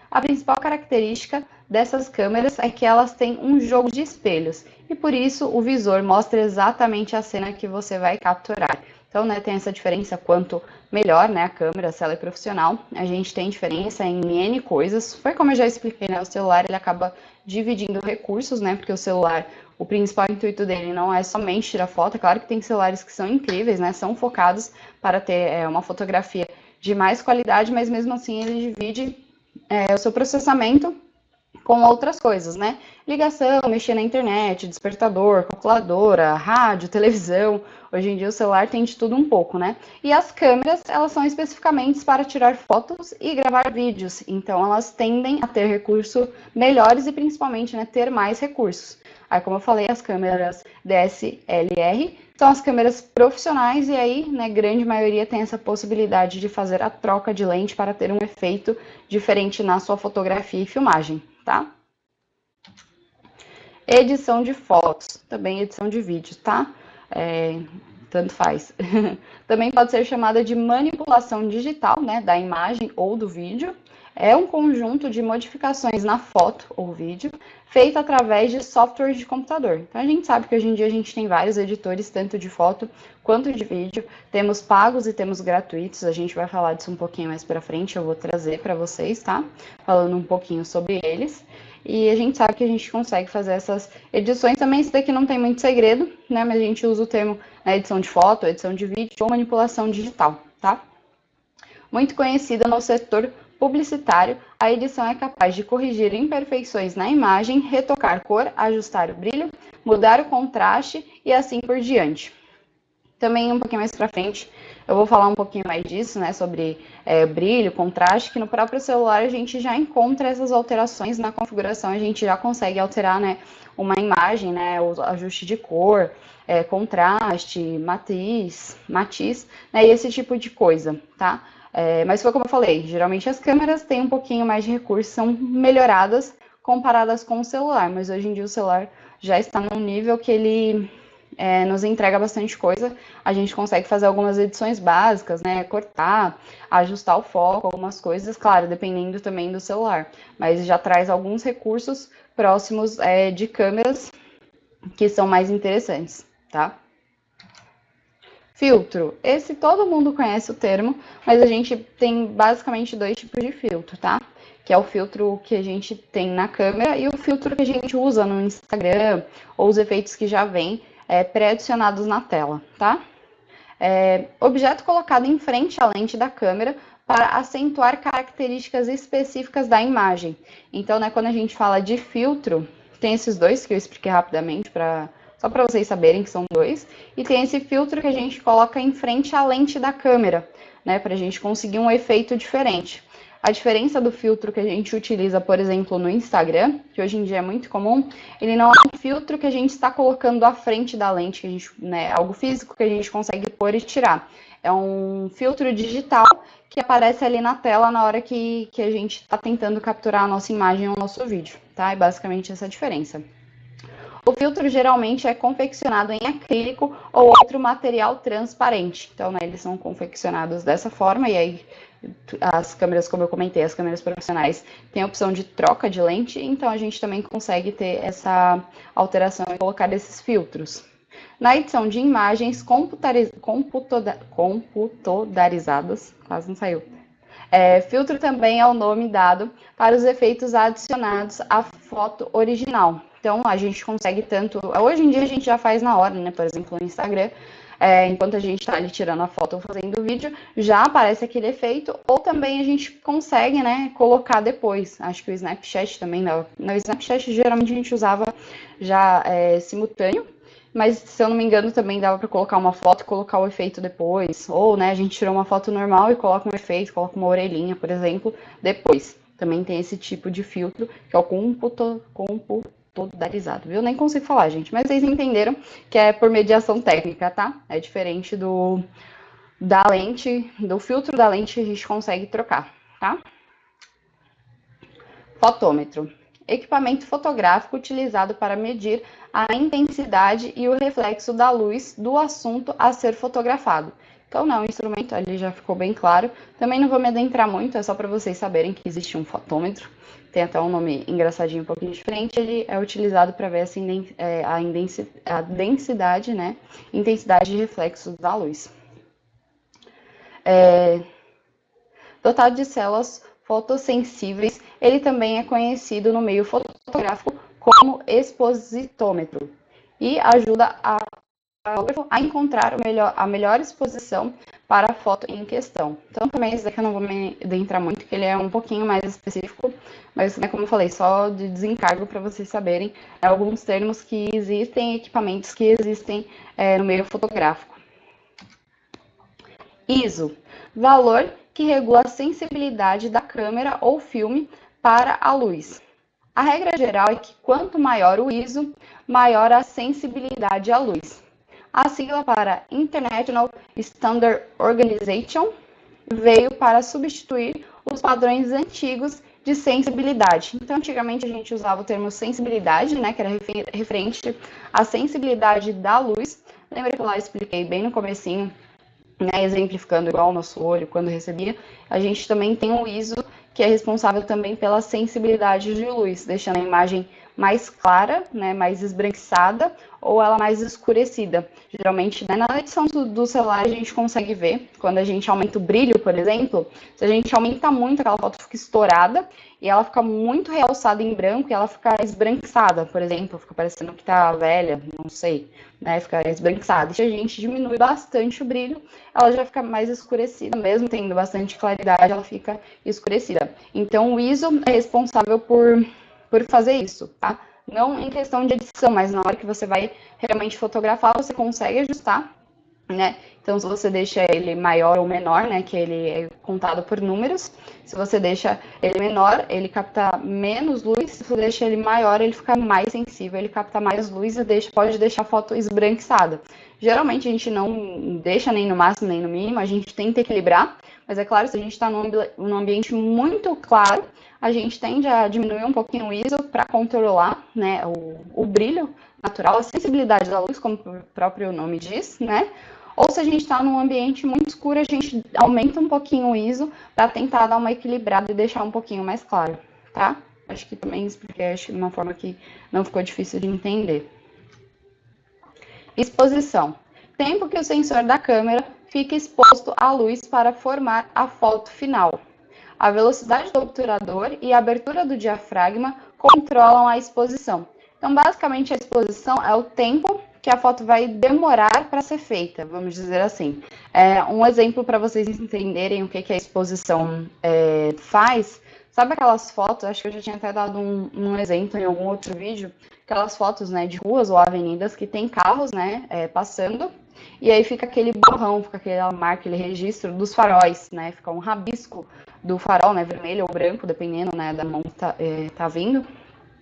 A: A principal característica dessas câmeras é que elas têm um jogo de espelhos, e por isso o visor mostra exatamente a cena que você vai capturar. Então, né, tem essa diferença quanto melhor, né, a câmera, se ela é profissional, a gente tem diferença em N coisas. Foi como eu já expliquei, né, o celular ele acaba dividindo recursos, né, porque o celular, o principal intuito dele não é somente tirar foto, é claro que tem celulares que são incríveis, né, são focados para ter uma fotografia de mais qualidade, mas mesmo assim ele divide o seu processamento com outras coisas, né? Ligação, mexer na internet, despertador, calculadora, rádio, televisão. Hoje em dia o celular tem de tudo um pouco, né? E as câmeras, elas são especificamente para tirar fotos e gravar vídeos. Então, elas tendem a ter recursos melhores e principalmente, né, ter mais recursos. Aí, como eu falei, as câmeras DSLR são as câmeras profissionais e aí, né, grande maioria tem essa possibilidade de fazer a troca de lente para ter um efeito diferente na sua fotografia e filmagem, tá? Edição de fotos, também edição de vídeo, tá? Tanto faz. Também pode ser chamada de manipulação digital, né, da imagem ou do vídeo. É um conjunto de modificações na foto ou vídeo feito através de softwares de computador. Então a gente sabe que hoje em dia a gente tem vários editores, tanto de foto quanto de vídeo. Temos pagos e temos gratuitos. A gente vai falar disso um pouquinho mais para frente, eu vou trazer para vocês, tá? Falando um pouquinho sobre eles. E a gente sabe que a gente consegue fazer essas edições também. Esse daqui não tem muito segredo, né? Mas a gente usa o termo edição de foto, edição de vídeo ou manipulação digital, tá? Muito conhecida no setor publicitário, a edição é capaz de corrigir imperfeições na imagem, retocar cor, ajustar o brilho, mudar o contraste e assim por diante. Também um pouquinho mais para frente eu vou falar um pouquinho mais disso, né, sobre brilho, contraste, que no próprio celular a gente já encontra essas alterações na configuração, a gente já consegue alterar, né, uma imagem, né, o ajuste de cor, contraste, matiz, né, e esse tipo de coisa, tá? Mas foi como eu falei, geralmente as câmeras têm um pouquinho mais de recursos, são melhoradas comparadas com o celular, mas hoje em dia o celular já está num nível que ele nos entrega bastante coisa. A gente consegue fazer algumas edições básicas, né? Cortar, ajustar o foco, algumas coisas, claro, dependendo também do celular. Mas já traz alguns recursos próximos de câmeras que são mais interessantes, tá? Filtro. Esse todo mundo conhece o termo, mas a gente tem basicamente dois tipos de filtro, tá? Que é o filtro que a gente tem na câmera e o filtro que a gente usa no Instagram, ou os efeitos que já vêm pré-adicionados na tela, tá? Objeto colocado em frente à lente da câmera para acentuar características específicas da imagem. Então, né, quando a gente fala de filtro, tem esses dois que eu expliquei rapidamente, só para vocês saberem que são dois, e tem esse filtro que a gente coloca em frente à lente da câmera, né, para a gente conseguir um efeito diferente. A diferença do filtro que a gente utiliza, por exemplo, no Instagram, que hoje em dia é muito comum, ele não é um filtro que a gente está colocando à frente da lente, que a gente, né, algo físico que a gente consegue pôr e tirar. É um filtro digital que aparece ali na tela na hora que a gente está tentando capturar a nossa imagem ou o nosso vídeo, tá? É basicamente essa a diferença. O filtro geralmente é confeccionado em acrílico ou outro material transparente. Então, né, eles são confeccionados dessa forma e aí as câmeras, como eu comentei, as câmeras profissionais têm a opção de troca de lente, então a gente também consegue ter essa alteração e colocar esses filtros. Na edição de imagens computadorizadas, quase não saiu. Filtro também é o nome dado para os efeitos adicionados à foto original. Então, a gente consegue tanto... Hoje em dia a gente já faz na hora, né? Por exemplo, no Instagram, enquanto a gente está ali tirando a foto ou fazendo o vídeo, já aparece aquele efeito, ou também a gente consegue, né, colocar depois. Acho que o Snapchat também, não. No Snapchat, geralmente a gente usava já simultâneo, mas se eu não me engano também dava para colocar uma foto e colocar o efeito depois. Ou, né, a gente tirou uma foto normal e coloca um efeito, coloca uma orelhinha, por exemplo, depois. Também tem esse tipo de filtro, que é o computadorizado, viu? Nem consigo falar, gente, mas vocês entenderam que é por mediação técnica, tá? É diferente da lente, do filtro da lente que a gente consegue trocar, tá? Fotômetro. Equipamento fotográfico utilizado para medir a intensidade e o reflexo da luz do assunto a ser fotografado. Então, não, o instrumento ali já ficou bem claro. Também não vou me adentrar muito, é só para vocês saberem que existe um fotômetro. Tem até um nome engraçadinho, um pouquinho diferente. Ele é utilizado para ver a densidade, né? Intensidade e reflexo da luz. Dotado de células fotossensíveis, ele também é conhecido no meio fotográfico como expositômetro e ajuda a encontrar a melhor exposição para a foto em questão. Então, também esse daqui eu não vou me adentrar muito, porque ele é um pouquinho mais específico, mas, né, como eu falei, só de desencargo para vocês saberem alguns termos que existem, equipamentos que existem no meio fotográfico. ISO, valor que regula a sensibilidade da câmera ou filme para a luz. A regra geral é que quanto maior o ISO, maior a sensibilidade à luz. A sigla para International Standard Organization veio para substituir os padrões antigos de sensibilidade. Então, antigamente a gente usava o termo sensibilidade, né, que era referente à sensibilidade da luz. Lembra que eu lá expliquei bem no comecinho, né, exemplificando igual o nosso olho quando recebia, a gente também tem o ISO, que é responsável também pela sensibilidade de luz, deixando a imagem mais clara, né, mais esbranquiçada, ou ela mais escurecida. Geralmente, né, na edição do celular a gente consegue ver, quando a gente aumenta o brilho, por exemplo, se a gente aumenta muito, aquela foto fica estourada, e ela fica muito realçada em branco, e ela fica esbranquiçada, por exemplo, fica parecendo que tá velha, não sei, né, fica esbranquiçada. E se a gente diminui bastante o brilho, ela já fica mais escurecida, mesmo tendo bastante claridade, ela fica escurecida. Então, o ISO é responsável por fazer isso, tá? Não em questão de edição, mas na hora que você vai realmente fotografar, você consegue ajustar né? Então, se você deixa ele maior ou menor, né, que ele é contado por números, se você deixa ele menor, ele capta menos luz, se você deixa ele maior, ele fica mais sensível, ele capta mais luz e pode deixar a foto esbranquiçada. Geralmente a gente não deixa nem no máximo nem no mínimo, a gente tenta equilibrar, mas é claro, se a gente está num ambiente muito claro, a gente tende a diminuir um pouquinho o ISO para controlar, né, o brilho natural, a sensibilidade da luz, como o próprio nome diz, né? Ou se a gente está num ambiente muito escuro, a gente aumenta um pouquinho o ISO para tentar dar uma equilibrada e deixar um pouquinho mais claro, tá? Acho que também expliquei de uma forma que não ficou difícil de entender. Exposição. Tempo que o sensor da câmera fica exposto à luz para formar a foto final. A velocidade do obturador e a abertura do diafragma controlam a exposição. Então, basicamente, a exposição é o tempo que a foto vai demorar para ser feita, vamos dizer assim. Um exemplo para vocês entenderem o que a exposição faz. Sabe aquelas fotos, acho que eu já tinha até dado um exemplo em algum outro vídeo, aquelas fotos, né, de ruas ou avenidas que tem carros, né, passando, e aí fica aquele borrão, fica aquela marca, aquele registro dos faróis, né, fica um rabisco do farol, né, vermelho ou branco, dependendo, né, da mão que tá vindo,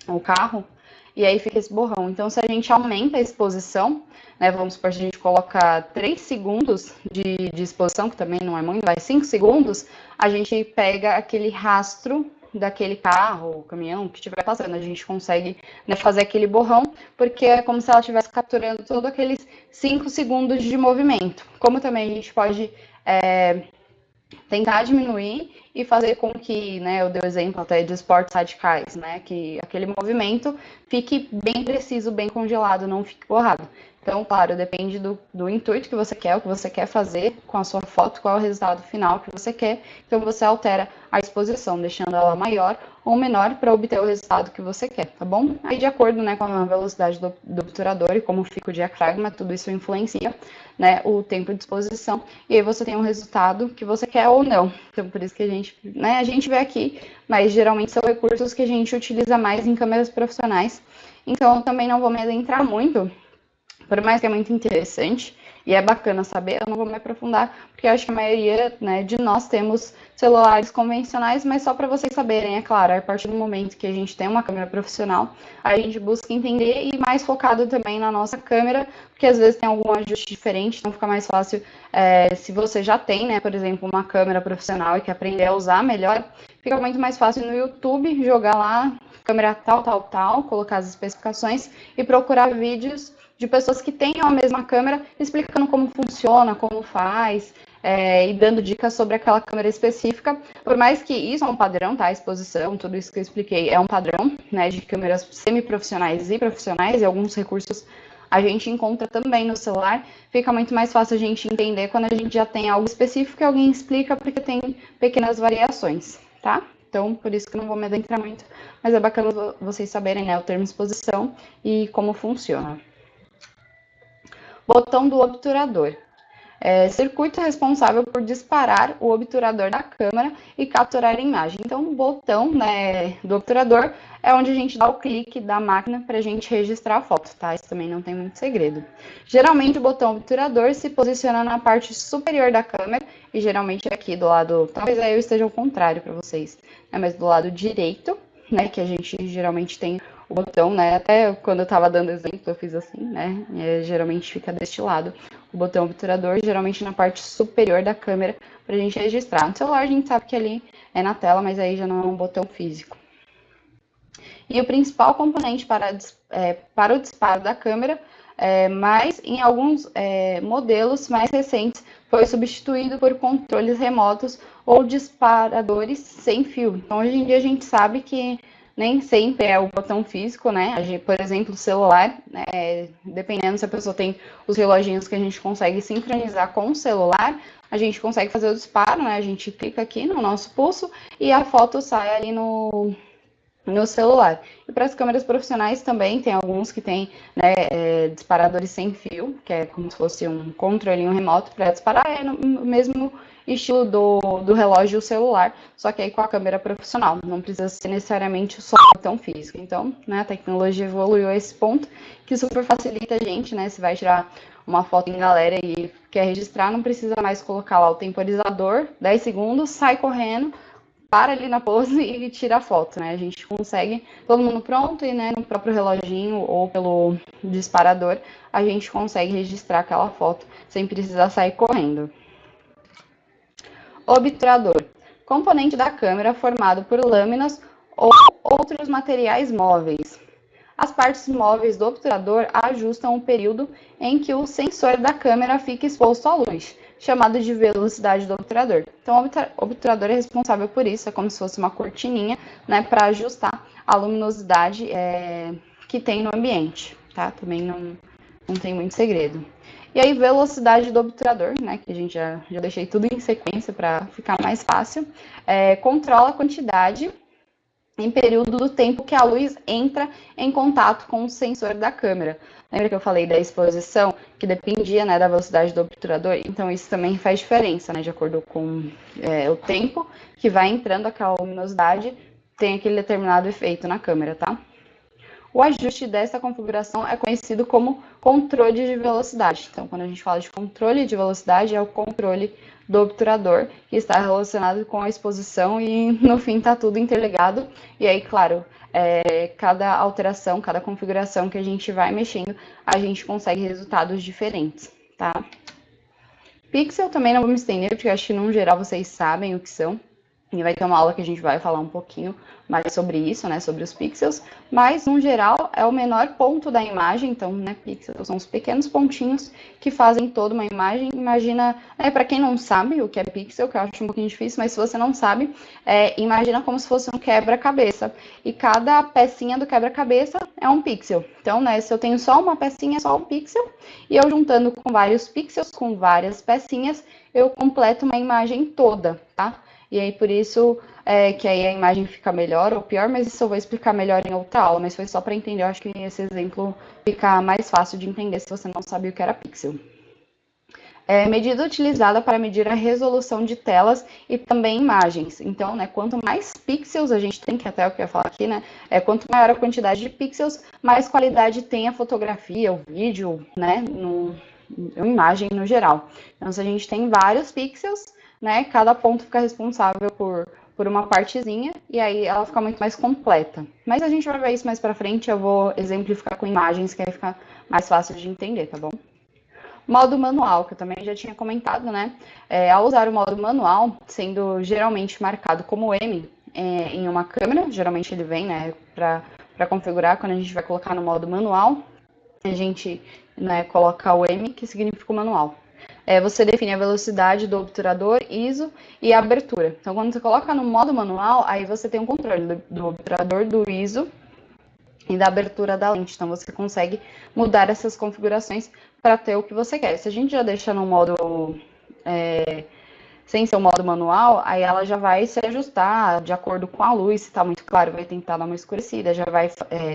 A: o carro, e aí fica esse borrão. Então, se a gente aumenta a exposição, né, vamos supor, se a gente colocar 3 segundos de exposição, que também não é muito, vai 5 segundos, a gente pega aquele rastro daquele carro, caminhão que estiver passando, a gente consegue, né, fazer aquele borrão, porque é como se ela estivesse capturando todos aqueles 5 segundos de movimento. Como também a gente pode tentar diminuir e fazer com que, né, eu dei o exemplo até de esportes radicais, né, que aquele movimento fique bem preciso, bem congelado, não fique borrado. Então, claro, depende do intuito que você quer, o que você quer fazer com a sua foto, qual é o resultado final que você quer. Então, você altera a exposição, deixando ela maior ou menor para obter o resultado que você quer, tá bom? Aí, de acordo, né, com a velocidade do obturador e como fica o diafragma, tudo isso influencia, né, o tempo de exposição, e aí você tem um resultado que você quer ou não. Então, por isso que a gente vê aqui, mas geralmente são recursos que a gente utiliza mais em câmeras profissionais. Então, eu também não vou me adentrar muito, por mais que é muito interessante e é bacana saber, eu não vou me aprofundar, porque eu acho que a maioria, né, de nós temos celulares convencionais, mas só para vocês saberem, é claro, a partir do momento que a gente tem uma câmera profissional, a gente busca entender e mais focado também na nossa câmera, porque às vezes tem algum ajuste diferente, então fica mais fácil se você já tem, né, por exemplo, uma câmera profissional e quer aprender a usar melhor, fica muito mais fácil no YouTube jogar lá câmera tal, tal, tal, colocar as especificações e procurar vídeos de pessoas que tenham a mesma câmera, explicando como funciona, como faz, e dando dicas sobre aquela câmera específica. Por mais que isso é um padrão, tá? A exposição, tudo isso que eu expliquei é um padrão, né, de câmeras semi-profissionais e profissionais, e alguns recursos a gente encontra também no celular. Fica muito mais fácil a gente entender quando a gente já tem algo específico e alguém explica, porque tem pequenas variações, tá? Então, por isso que eu não vou me adentrar muito, mas é bacana vocês saberem, né, o termo exposição e como funciona. Botão do obturador. Circuito responsável por disparar o obturador da câmera e capturar a imagem. Então, o botão, né, do obturador é onde a gente dá o clique da máquina para a gente registrar a foto, tá? Isso também não tem muito segredo. Geralmente, o botão obturador se posiciona na parte superior da câmera e geralmente aqui do lado, talvez aí eu esteja ao contrário para vocês, né, mas do lado direito, né, que a gente geralmente tem o botão, né, até quando eu estava dando exemplo eu fiz assim, né, geralmente fica deste lado o botão obturador, geralmente na parte superior da câmera, para a gente registrar. No celular a gente sabe que ali é na tela, mas aí já não é um botão físico. E o principal componente para o disparo da câmera, mas em alguns modelos mais recentes, foi substituído por controles remotos ou disparadores sem fio. Então, hoje em dia, a gente sabe que nem sempre é o botão físico, né? Por exemplo, o celular, dependendo se a pessoa tem os reloginhos que a gente consegue sincronizar com o celular, a gente consegue fazer o disparo, né? A gente clica aqui no nosso pulso e a foto sai ali no celular. E para as câmeras profissionais também, tem alguns que tem, né, disparadores sem fio, que é como se fosse um controlinho remoto para disparar, é o mesmo estilo do relógio celular, só que aí com a câmera profissional, não precisa ser necessariamente só tão físico. Então, né, a tecnologia evoluiu a esse ponto que super facilita a gente, né, se vai tirar uma foto em galera e quer registrar, não precisa mais colocar lá o temporizador, 10 segundos, sai correndo, para ali na pose e tira a foto, né? A gente consegue, todo mundo pronto e, né, no próprio reloginho ou pelo disparador, a gente consegue registrar aquela foto sem precisar sair correndo. Obturador. Componente da câmera formado por lâminas ou outros materiais móveis. As partes móveis do obturador ajustam o período em que o sensor da câmera fica exposto à luz, chamado de velocidade do obturador. Então, o obturador é responsável por isso, é como se fosse uma cortininha, né, para ajustar a luminosidade que tem no ambiente, tá? Também não tem muito segredo. E aí, velocidade do obturador, né, que a gente já deixei tudo em sequência para ficar mais fácil, controla a quantidade em período do tempo que a luz entra em contato com o sensor da câmera. Lembra que eu falei da exposição, que dependia, né, da velocidade do obturador? Então, isso também faz diferença, né, de acordo com o tempo que vai entrando aquela luminosidade, tem aquele determinado efeito na câmera, tá? O ajuste dessa configuração é conhecido como controle de velocidade. Então, quando a gente fala de controle de velocidade, é o controle do obturador, que está relacionado com a exposição e, no fim, está tudo interligado. E aí, claro, cada alteração, cada configuração que a gente vai mexendo, a gente consegue resultados diferentes, tá? Pixel também não vou me estender, porque acho que, no geral, vocês sabem o que são. E vai ter uma aula que a gente vai falar um pouquinho mais sobre isso, né, sobre os pixels, mas, no geral, é o menor ponto da imagem, então, né, pixels são os pequenos pontinhos que fazem toda uma imagem. Imagina, para quem não sabe o que é pixel, que eu acho um pouquinho difícil, mas se você não sabe, imagina como se fosse um quebra-cabeça, e cada pecinha do quebra-cabeça é um pixel. Então, né, se eu tenho só uma pecinha, é só um pixel, e eu juntando com vários pixels, com várias pecinhas, eu completo uma imagem toda, tá? E aí, por isso, que aí a imagem fica melhor ou pior, mas isso eu vou explicar melhor em outra aula, mas foi só para entender, eu acho que esse exemplo fica mais fácil de entender se você não sabia o que era pixel. Medida utilizada para medir a resolução de telas e também imagens. Então, né, quanto mais pixels a gente tem, que até é o que eu ia falar aqui, né, quanto maior a quantidade de pixels, mais qualidade tem a fotografia, o vídeo, né, uma imagem no geral. Então, se a gente tem vários pixels, né, cada ponto fica responsável por uma partezinha, e aí ela fica muito mais completa. Mas a gente vai ver isso mais pra frente, eu vou exemplificar com imagens, que aí fica mais fácil de entender, tá bom? Modo manual, que eu também já tinha comentado, né? Ao usar o modo manual, sendo geralmente marcado como M em uma câmera, geralmente ele vem, né, para configurar, quando a gente vai colocar no modo manual, a gente, né, coloca o M, que significa o manual. Você define a velocidade do obturador, ISO e a abertura. Então, quando você coloca no modo manual, aí você tem um controle do obturador, do ISO e da abertura da lente. Então, você consegue mudar essas configurações para ter o que você quer. Se a gente já deixa no modo sem ser o modo manual, aí ela já vai se ajustar de acordo com a luz, se está muito claro, vai tentar dar uma escurecida, já vai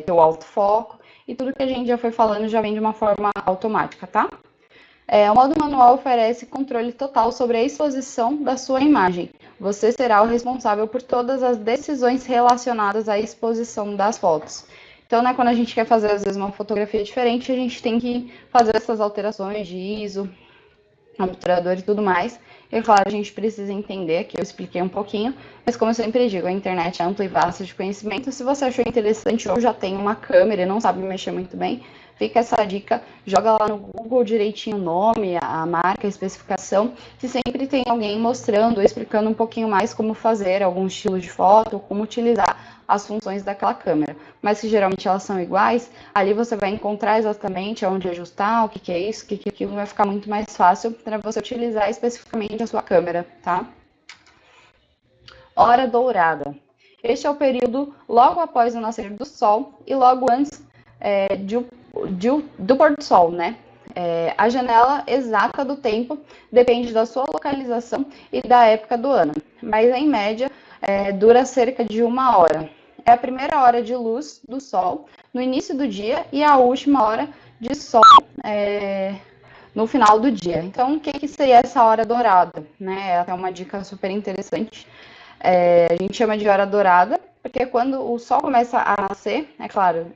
A: ter o autofoco, e tudo que a gente já foi falando já vem de uma forma automática, tá? O modo manual oferece controle total sobre a exposição da sua imagem. Você será o responsável por todas as decisões relacionadas à exposição das fotos. Então, né, quando a gente quer fazer, às vezes, uma fotografia diferente, a gente tem que fazer essas alterações de ISO, obturador e tudo mais. E, claro, a gente precisa entender, que eu expliquei um pouquinho, mas como eu sempre digo, a internet é ampla e vasta de conhecimento. Se você achou interessante ou já tem uma câmera e não sabe mexer muito bem, fica essa dica, joga lá no Google direitinho o nome, a marca, a especificação, que sempre tem alguém mostrando, explicando um pouquinho mais como fazer algum estilo de foto, como utilizar as funções daquela câmera. Mas que geralmente elas são iguais, ali você vai encontrar exatamente onde ajustar, o que é isso, o que é aquilo, vai ficar muito mais fácil para você utilizar especificamente a sua câmera, tá? Hora dourada. Este é o período logo após o nascer do sol e logo antes do pôr do sol, né? A janela exata do tempo depende da sua localização e da época do ano, mas em média dura cerca de 1 hora. É a primeira hora de luz do sol no início do dia e a última hora de sol no final do dia. Então, o que, que seria essa hora dourada? Né? É até uma dica super interessante. A gente chama de hora dourada, porque quando o sol começa a nascer, é claro,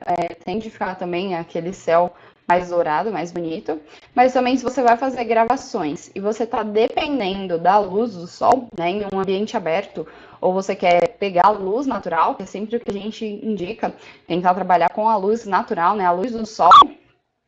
A: tende a ficar também aquele céu mais dourado, mais bonito, mas também se você vai fazer gravações e você está dependendo da luz do sol, né, em um ambiente aberto, ou você quer pegar a luz natural, que é sempre o que a gente indica, tentar trabalhar com a luz natural, né, a luz do sol,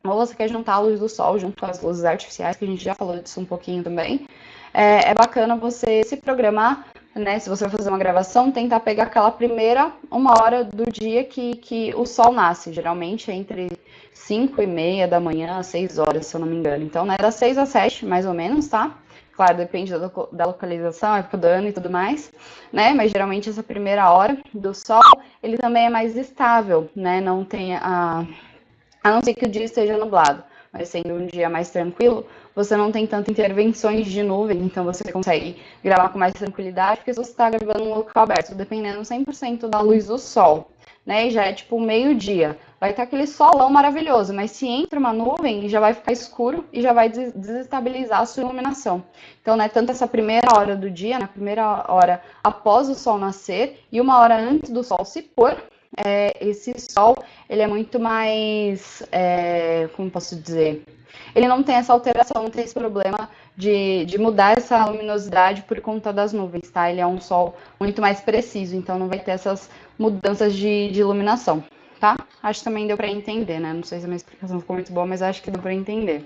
A: ou você quer juntar a luz do sol junto com as luzes artificiais, que a gente já falou disso um pouquinho também, é bacana você se programar, né? Se você vai fazer uma gravação, tentar pegar aquela primeira 1 hora do dia que o sol nasce, geralmente é entre 5h30 da manhã, 6 horas, se eu não me engano. Então, né, das 6 às 7, mais ou menos, tá? Claro, depende da localização, época do ano e tudo mais, né? Mas geralmente essa primeira hora do sol, ele também é mais estável, né? Não tem a não ser que o dia esteja nublado, mas sendo um dia mais tranquilo, você não tem tantas intervenções de nuvem, então você consegue gravar com mais tranquilidade, porque se você está gravando num local aberto, dependendo 100% da luz do sol, né, e já é tipo meio-dia, vai estar aquele solão maravilhoso, mas se entra uma nuvem, já vai ficar escuro e já vai desestabilizar a sua iluminação. Então, né, tanto essa primeira hora do dia, na primeira hora após o sol nascer e 1 hora antes do sol se pôr, esse sol, ele é muito mais, como posso dizer, ele não tem essa alteração, não tem esse problema de mudar essa luminosidade por conta das nuvens, tá? Ele é um sol muito mais preciso, então não vai ter essas mudanças de iluminação, tá? Acho que também deu para entender, né? Não sei se a minha explicação ficou muito boa, mas acho que deu para entender.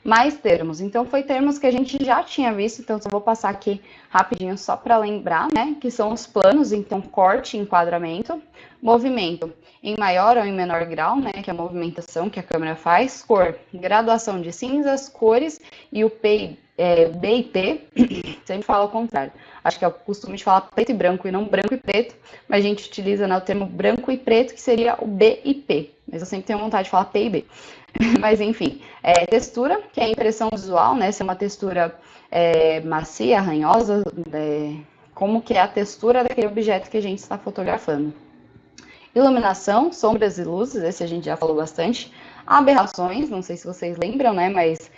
A: Mais termos. Então, foi termos que a gente já tinha visto, então só vou passar aqui rapidinho só para lembrar, né? Que são os planos, então corte e enquadramento, movimento em maior ou em menor grau, né? Que é a movimentação que a câmera faz, cor, graduação de cinzas, cores e o B e P, sempre fala ao contrário. Acho que é o costume de falar preto e branco e não branco e preto, mas a gente utiliza, né, o termo branco e preto, que seria o B e P. Mas eu sempre tenho vontade de falar P e B. Mas enfim, textura, que é a impressão visual, né? Se é uma textura macia, arranhosa, como que é a textura daquele objeto que a gente está fotografando. Iluminação, sombras e luzes, esse a gente já falou bastante. Aberrações, não sei se vocês lembram, né? Mas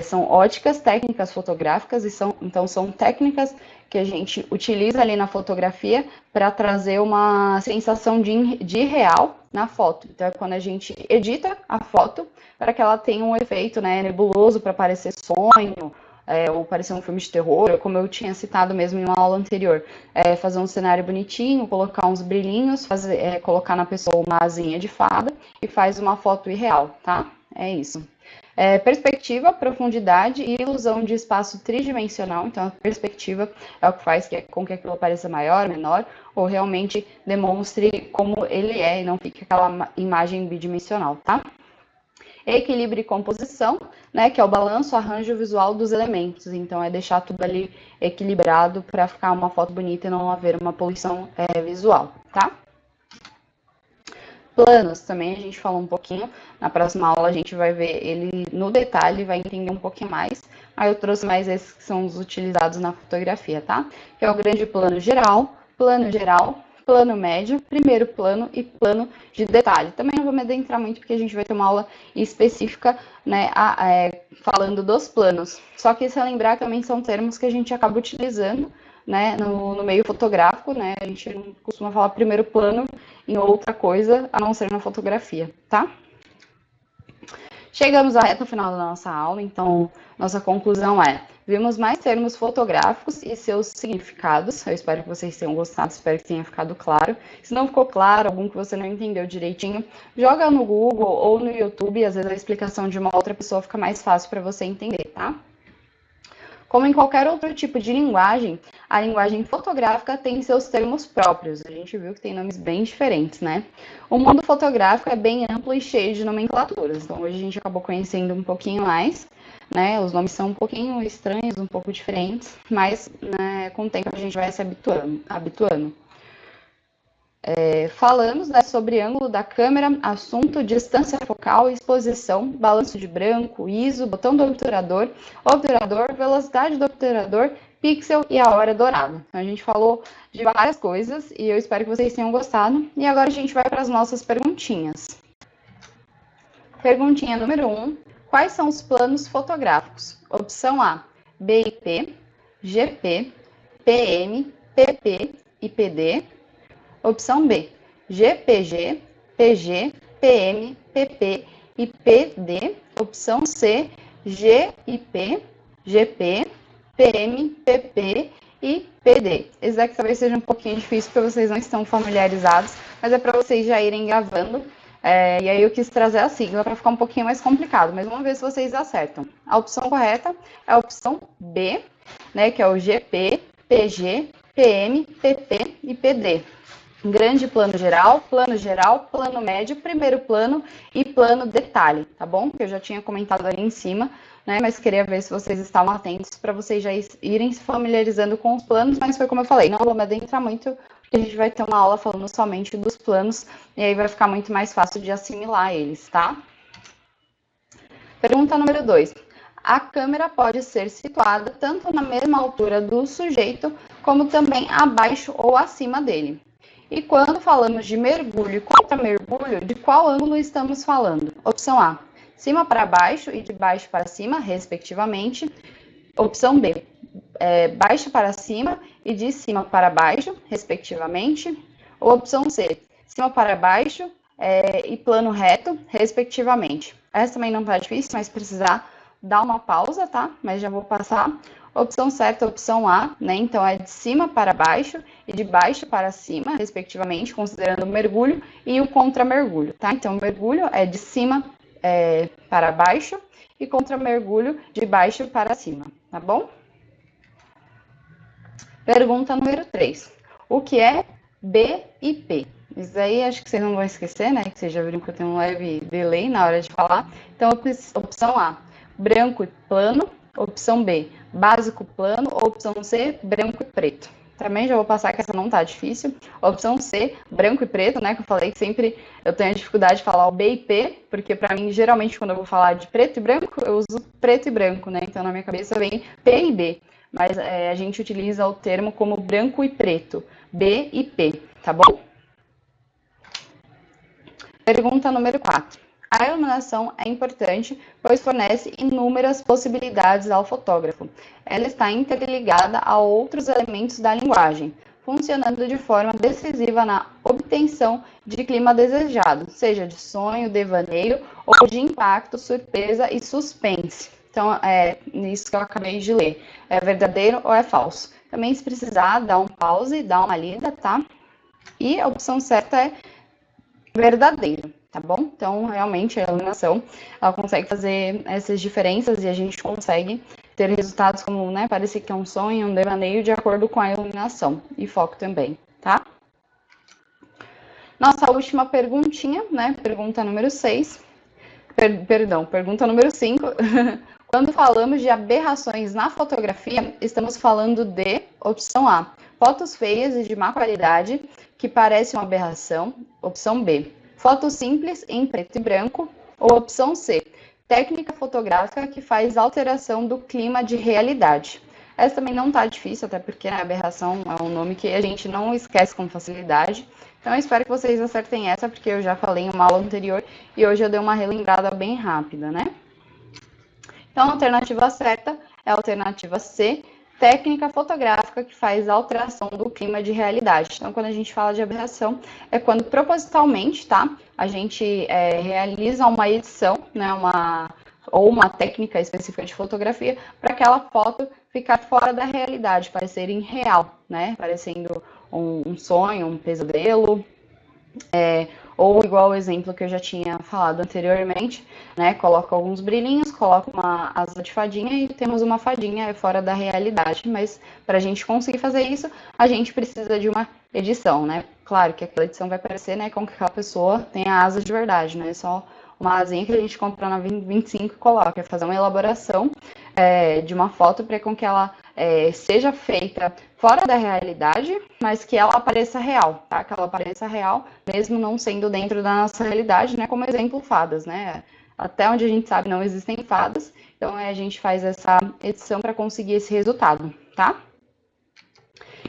A: são óticas, técnicas fotográficas, e então são técnicas que a gente utiliza ali na fotografia para trazer uma sensação de real na foto. Então, é quando a gente edita a foto para que ela tenha um efeito, né, nebuloso, para parecer sonho, ou parecer um filme de terror, como eu tinha citado mesmo em uma aula anterior. Fazer um cenário bonitinho, colocar uns brilhinhos, colocar na pessoa uma asinha de fada e faz uma foto irreal, tá? É isso. Perspectiva, profundidade e ilusão de espaço tridimensional. Então, a perspectiva é o que faz com que aquilo pareça maior, menor, ou realmente demonstre como ele é e não fique aquela imagem bidimensional, tá? Equilíbrio e composição, né, que é o balanço, arranjo visual dos elementos. Então, é deixar tudo ali equilibrado para ficar uma foto bonita e não haver uma poluição visual, tá? Planos, também a gente falou um pouquinho, na próxima aula a gente vai ver ele no detalhe, vai entender um pouquinho mais. Aí eu trouxe mais esses que são os utilizados na fotografia, tá? Que é o grande plano geral, plano médio, primeiro plano e plano de detalhe. Também não vou me adentrar muito, porque a gente vai ter uma aula específica, né, falando dos planos. Só que se lembrar que também são termos que a gente acaba utilizando, né, no meio fotográfico, né, a gente não costuma falar primeiro plano em outra coisa, a não ser na fotografia, tá? Chegamos à reta final da nossa aula, então nossa conclusão vimos mais termos fotográficos e seus significados. Eu espero que vocês tenham gostado, espero que tenha ficado claro. Se não ficou claro, algum que você não entendeu direitinho, joga no Google ou no YouTube, às vezes a explicação de uma outra pessoa fica mais fácil para você entender, tá? Como em qualquer outro tipo de linguagem, a linguagem fotográfica tem seus termos próprios. A gente viu que tem nomes bem diferentes, né? O mundo fotográfico é bem amplo e cheio de nomenclaturas. Então, hoje a gente acabou conhecendo um pouquinho mais, né? Os nomes são um pouquinho estranhos, um pouco diferentes, mas né, com o tempo a gente vai se habituando. Falamos, né, sobre ângulo da câmera, assunto, distância focal, exposição, balanço de branco, ISO, botão do obturador, velocidade do obturador, pixel e a hora dourada. Então, a gente falou de várias coisas e eu espero que vocês tenham gostado. E agora a gente vai para as nossas perguntinhas. Perguntinha número 1. Quais são os planos fotográficos? Opção A, BIP, GP, PM, PP e PD. Opção B, GPG, PG, PM, PP e PD. Opção C, GIP, GP, PM, PP e PD. Esse daqui talvez seja um pouquinho difícil porque vocês não estão familiarizados, mas é para vocês já irem gravando. E aí eu quis trazer a sigla para ficar um pouquinho mais complicado, mas vamos ver se vocês acertam. A opção correta é a opção B, né, que é o GP, PG, PM, PP e PD. Grande plano geral, plano médio, primeiro plano e plano detalhe, tá bom? Que eu já tinha comentado ali em cima, né? Mas queria ver se vocês estavam atentos para vocês já irem se familiarizando com os planos, mas foi como eu falei, não vou me adentrar muito, porque a gente vai ter uma aula falando somente dos planos, e aí vai ficar muito mais fácil de assimilar eles, tá? Pergunta número 2. A câmera pode ser situada tanto na mesma altura do sujeito, como também abaixo ou acima dele. E quando falamos de mergulho e contra-mergulho, de qual ângulo estamos falando? Opção A, cima para baixo e de baixo para cima, respectivamente. Opção B, baixo para cima e de cima para baixo, respectivamente. Ou opção C, cima para baixo e plano reto, respectivamente. Essa também não tá difícil, mas precisar dar uma pausa, tá? Mas já vou passar. Opção certa, opção A, né? Então é de cima para baixo e de baixo para cima, respectivamente, considerando o mergulho e o contra-mergulho, tá? Então o mergulho é de cima para baixo e contra-mergulho de baixo para cima, tá bom? Pergunta número 3. O que é BIP? Isso aí acho que vocês não vão esquecer, né? Que vocês já viram que eu tenho um leve delay na hora de falar. Então, opção A, branco e plano. Opção B, básico plano. Opção C, branco e preto. Também já vou passar que essa não tá difícil. Opção C, branco e preto, né? Que eu falei que sempre eu tenho a dificuldade de falar o B e P, porque para mim, geralmente, quando eu vou falar de preto e branco, eu uso preto e branco, né? Então, na minha cabeça vem P e B. Mas a gente utiliza o termo como branco e preto, B e P, tá bom? Pergunta número 4. A iluminação é importante, pois fornece inúmeras possibilidades ao fotógrafo. Ela está interligada a outros elementos da linguagem, funcionando de forma decisiva na obtenção de clima desejado, seja de sonho, devaneio ou de impacto, surpresa e suspense. Então, é isso que eu acabei de ler. É verdadeiro ou é falso? Também, se precisar, dá um pause, dá uma lida, tá? E a opção certa é verdadeiro, tá bom? Então, realmente, a iluminação, ela consegue fazer essas diferenças e a gente consegue ter resultados como, né, parecer que é um sonho, um devaneio, de acordo com a iluminação e foco também, tá? Nossa última perguntinha, né, pergunta número 6, pergunta número 5. Quando falamos de aberrações na fotografia, estamos falando de, opção A, fotos feias e de má qualidade, que parecem uma aberração. Opção B, fotos simples em preto e branco. Ou opção C, técnica fotográfica que faz alteração do clima de realidade. Essa também não tá difícil, até porque, né, aberração é um nome que a gente não esquece com facilidade. Então, eu espero que vocês acertem essa, porque eu já falei em uma aula anterior e hoje eu dei uma relembrada bem rápida, né? Então, a alternativa certa é a alternativa C, técnica fotográfica que faz alteração do clima de realidade. Então, quando a gente fala de aberração, é quando propositalmente, tá? A gente realiza uma edição, né? Ou uma técnica específica de fotografia, para aquela foto ficar fora da realidade, parecer irreal, né? Parecendo um sonho, um pesadelo. Ou igual o exemplo que eu já tinha falado anteriormente, né? Coloca alguns brilhinhos, coloca uma asa de fadinha e temos uma fadinha fora da realidade. Mas para a gente conseguir fazer isso, a gente precisa de uma edição, né? Claro que aquela edição vai parecer, né, com que aquela pessoa tenha asa de verdade, não é só uma asinha que a gente compra na 25 e coloca. É fazer uma elaboração de uma foto para com que ela seja feita fora da realidade, mas que ela apareça real, tá? Que ela apareça real, mesmo não sendo dentro da nossa realidade, né? Como exemplo, fadas, né? Até onde a gente sabe não existem fadas, então a gente faz essa edição para conseguir esse resultado, tá?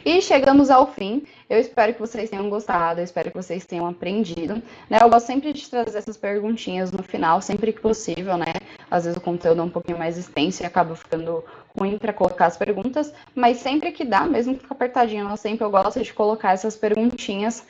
A: E chegamos ao fim. Eu espero que vocês tenham gostado, eu espero que vocês tenham aprendido, né? Eu gosto sempre de trazer essas perguntinhas no final, sempre que possível, né? às vezes o conteúdo é um pouquinho mais extenso e acaba ficando ruim para colocar as perguntas, mas sempre que dá, mesmo que fica apertadinho, eu gosto de colocar essas perguntinhas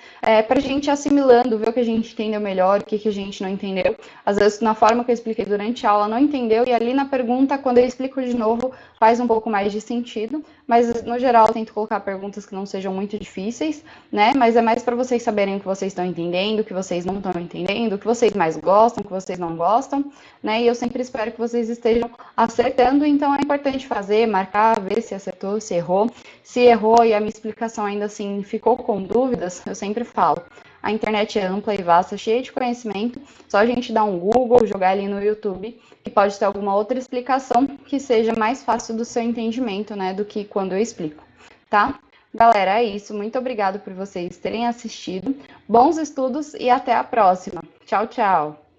A: para a gente ir assimilando, ver o que a gente entendeu melhor, o que a gente não entendeu. Às vezes, na forma que eu expliquei durante a aula, não entendeu, e ali na pergunta, quando eu explico de novo, faz um pouco mais de sentido, mas no geral eu tento colocar perguntas que não sejam muito difíceis, né? Mas é mais para vocês saberem o que vocês estão entendendo, o que vocês não estão entendendo, o que vocês mais gostam, o que vocês não gostam, né? E eu sempre espero que vocês estejam acertando, então é importante fazer, marcar, ver se acertou, se errou. Se errou e a minha explicação ainda assim ficou com dúvidas, eu sempre falo. A internet é ampla e vasta, cheia de conhecimento, só a gente dar um Google, jogar ali no YouTube, que pode ter alguma outra explicação que seja mais fácil do seu entendimento, né, do que quando eu explico, tá? Galera, é isso. Muito obrigada por vocês terem assistido. Bons estudos e até a próxima. Tchau, tchau.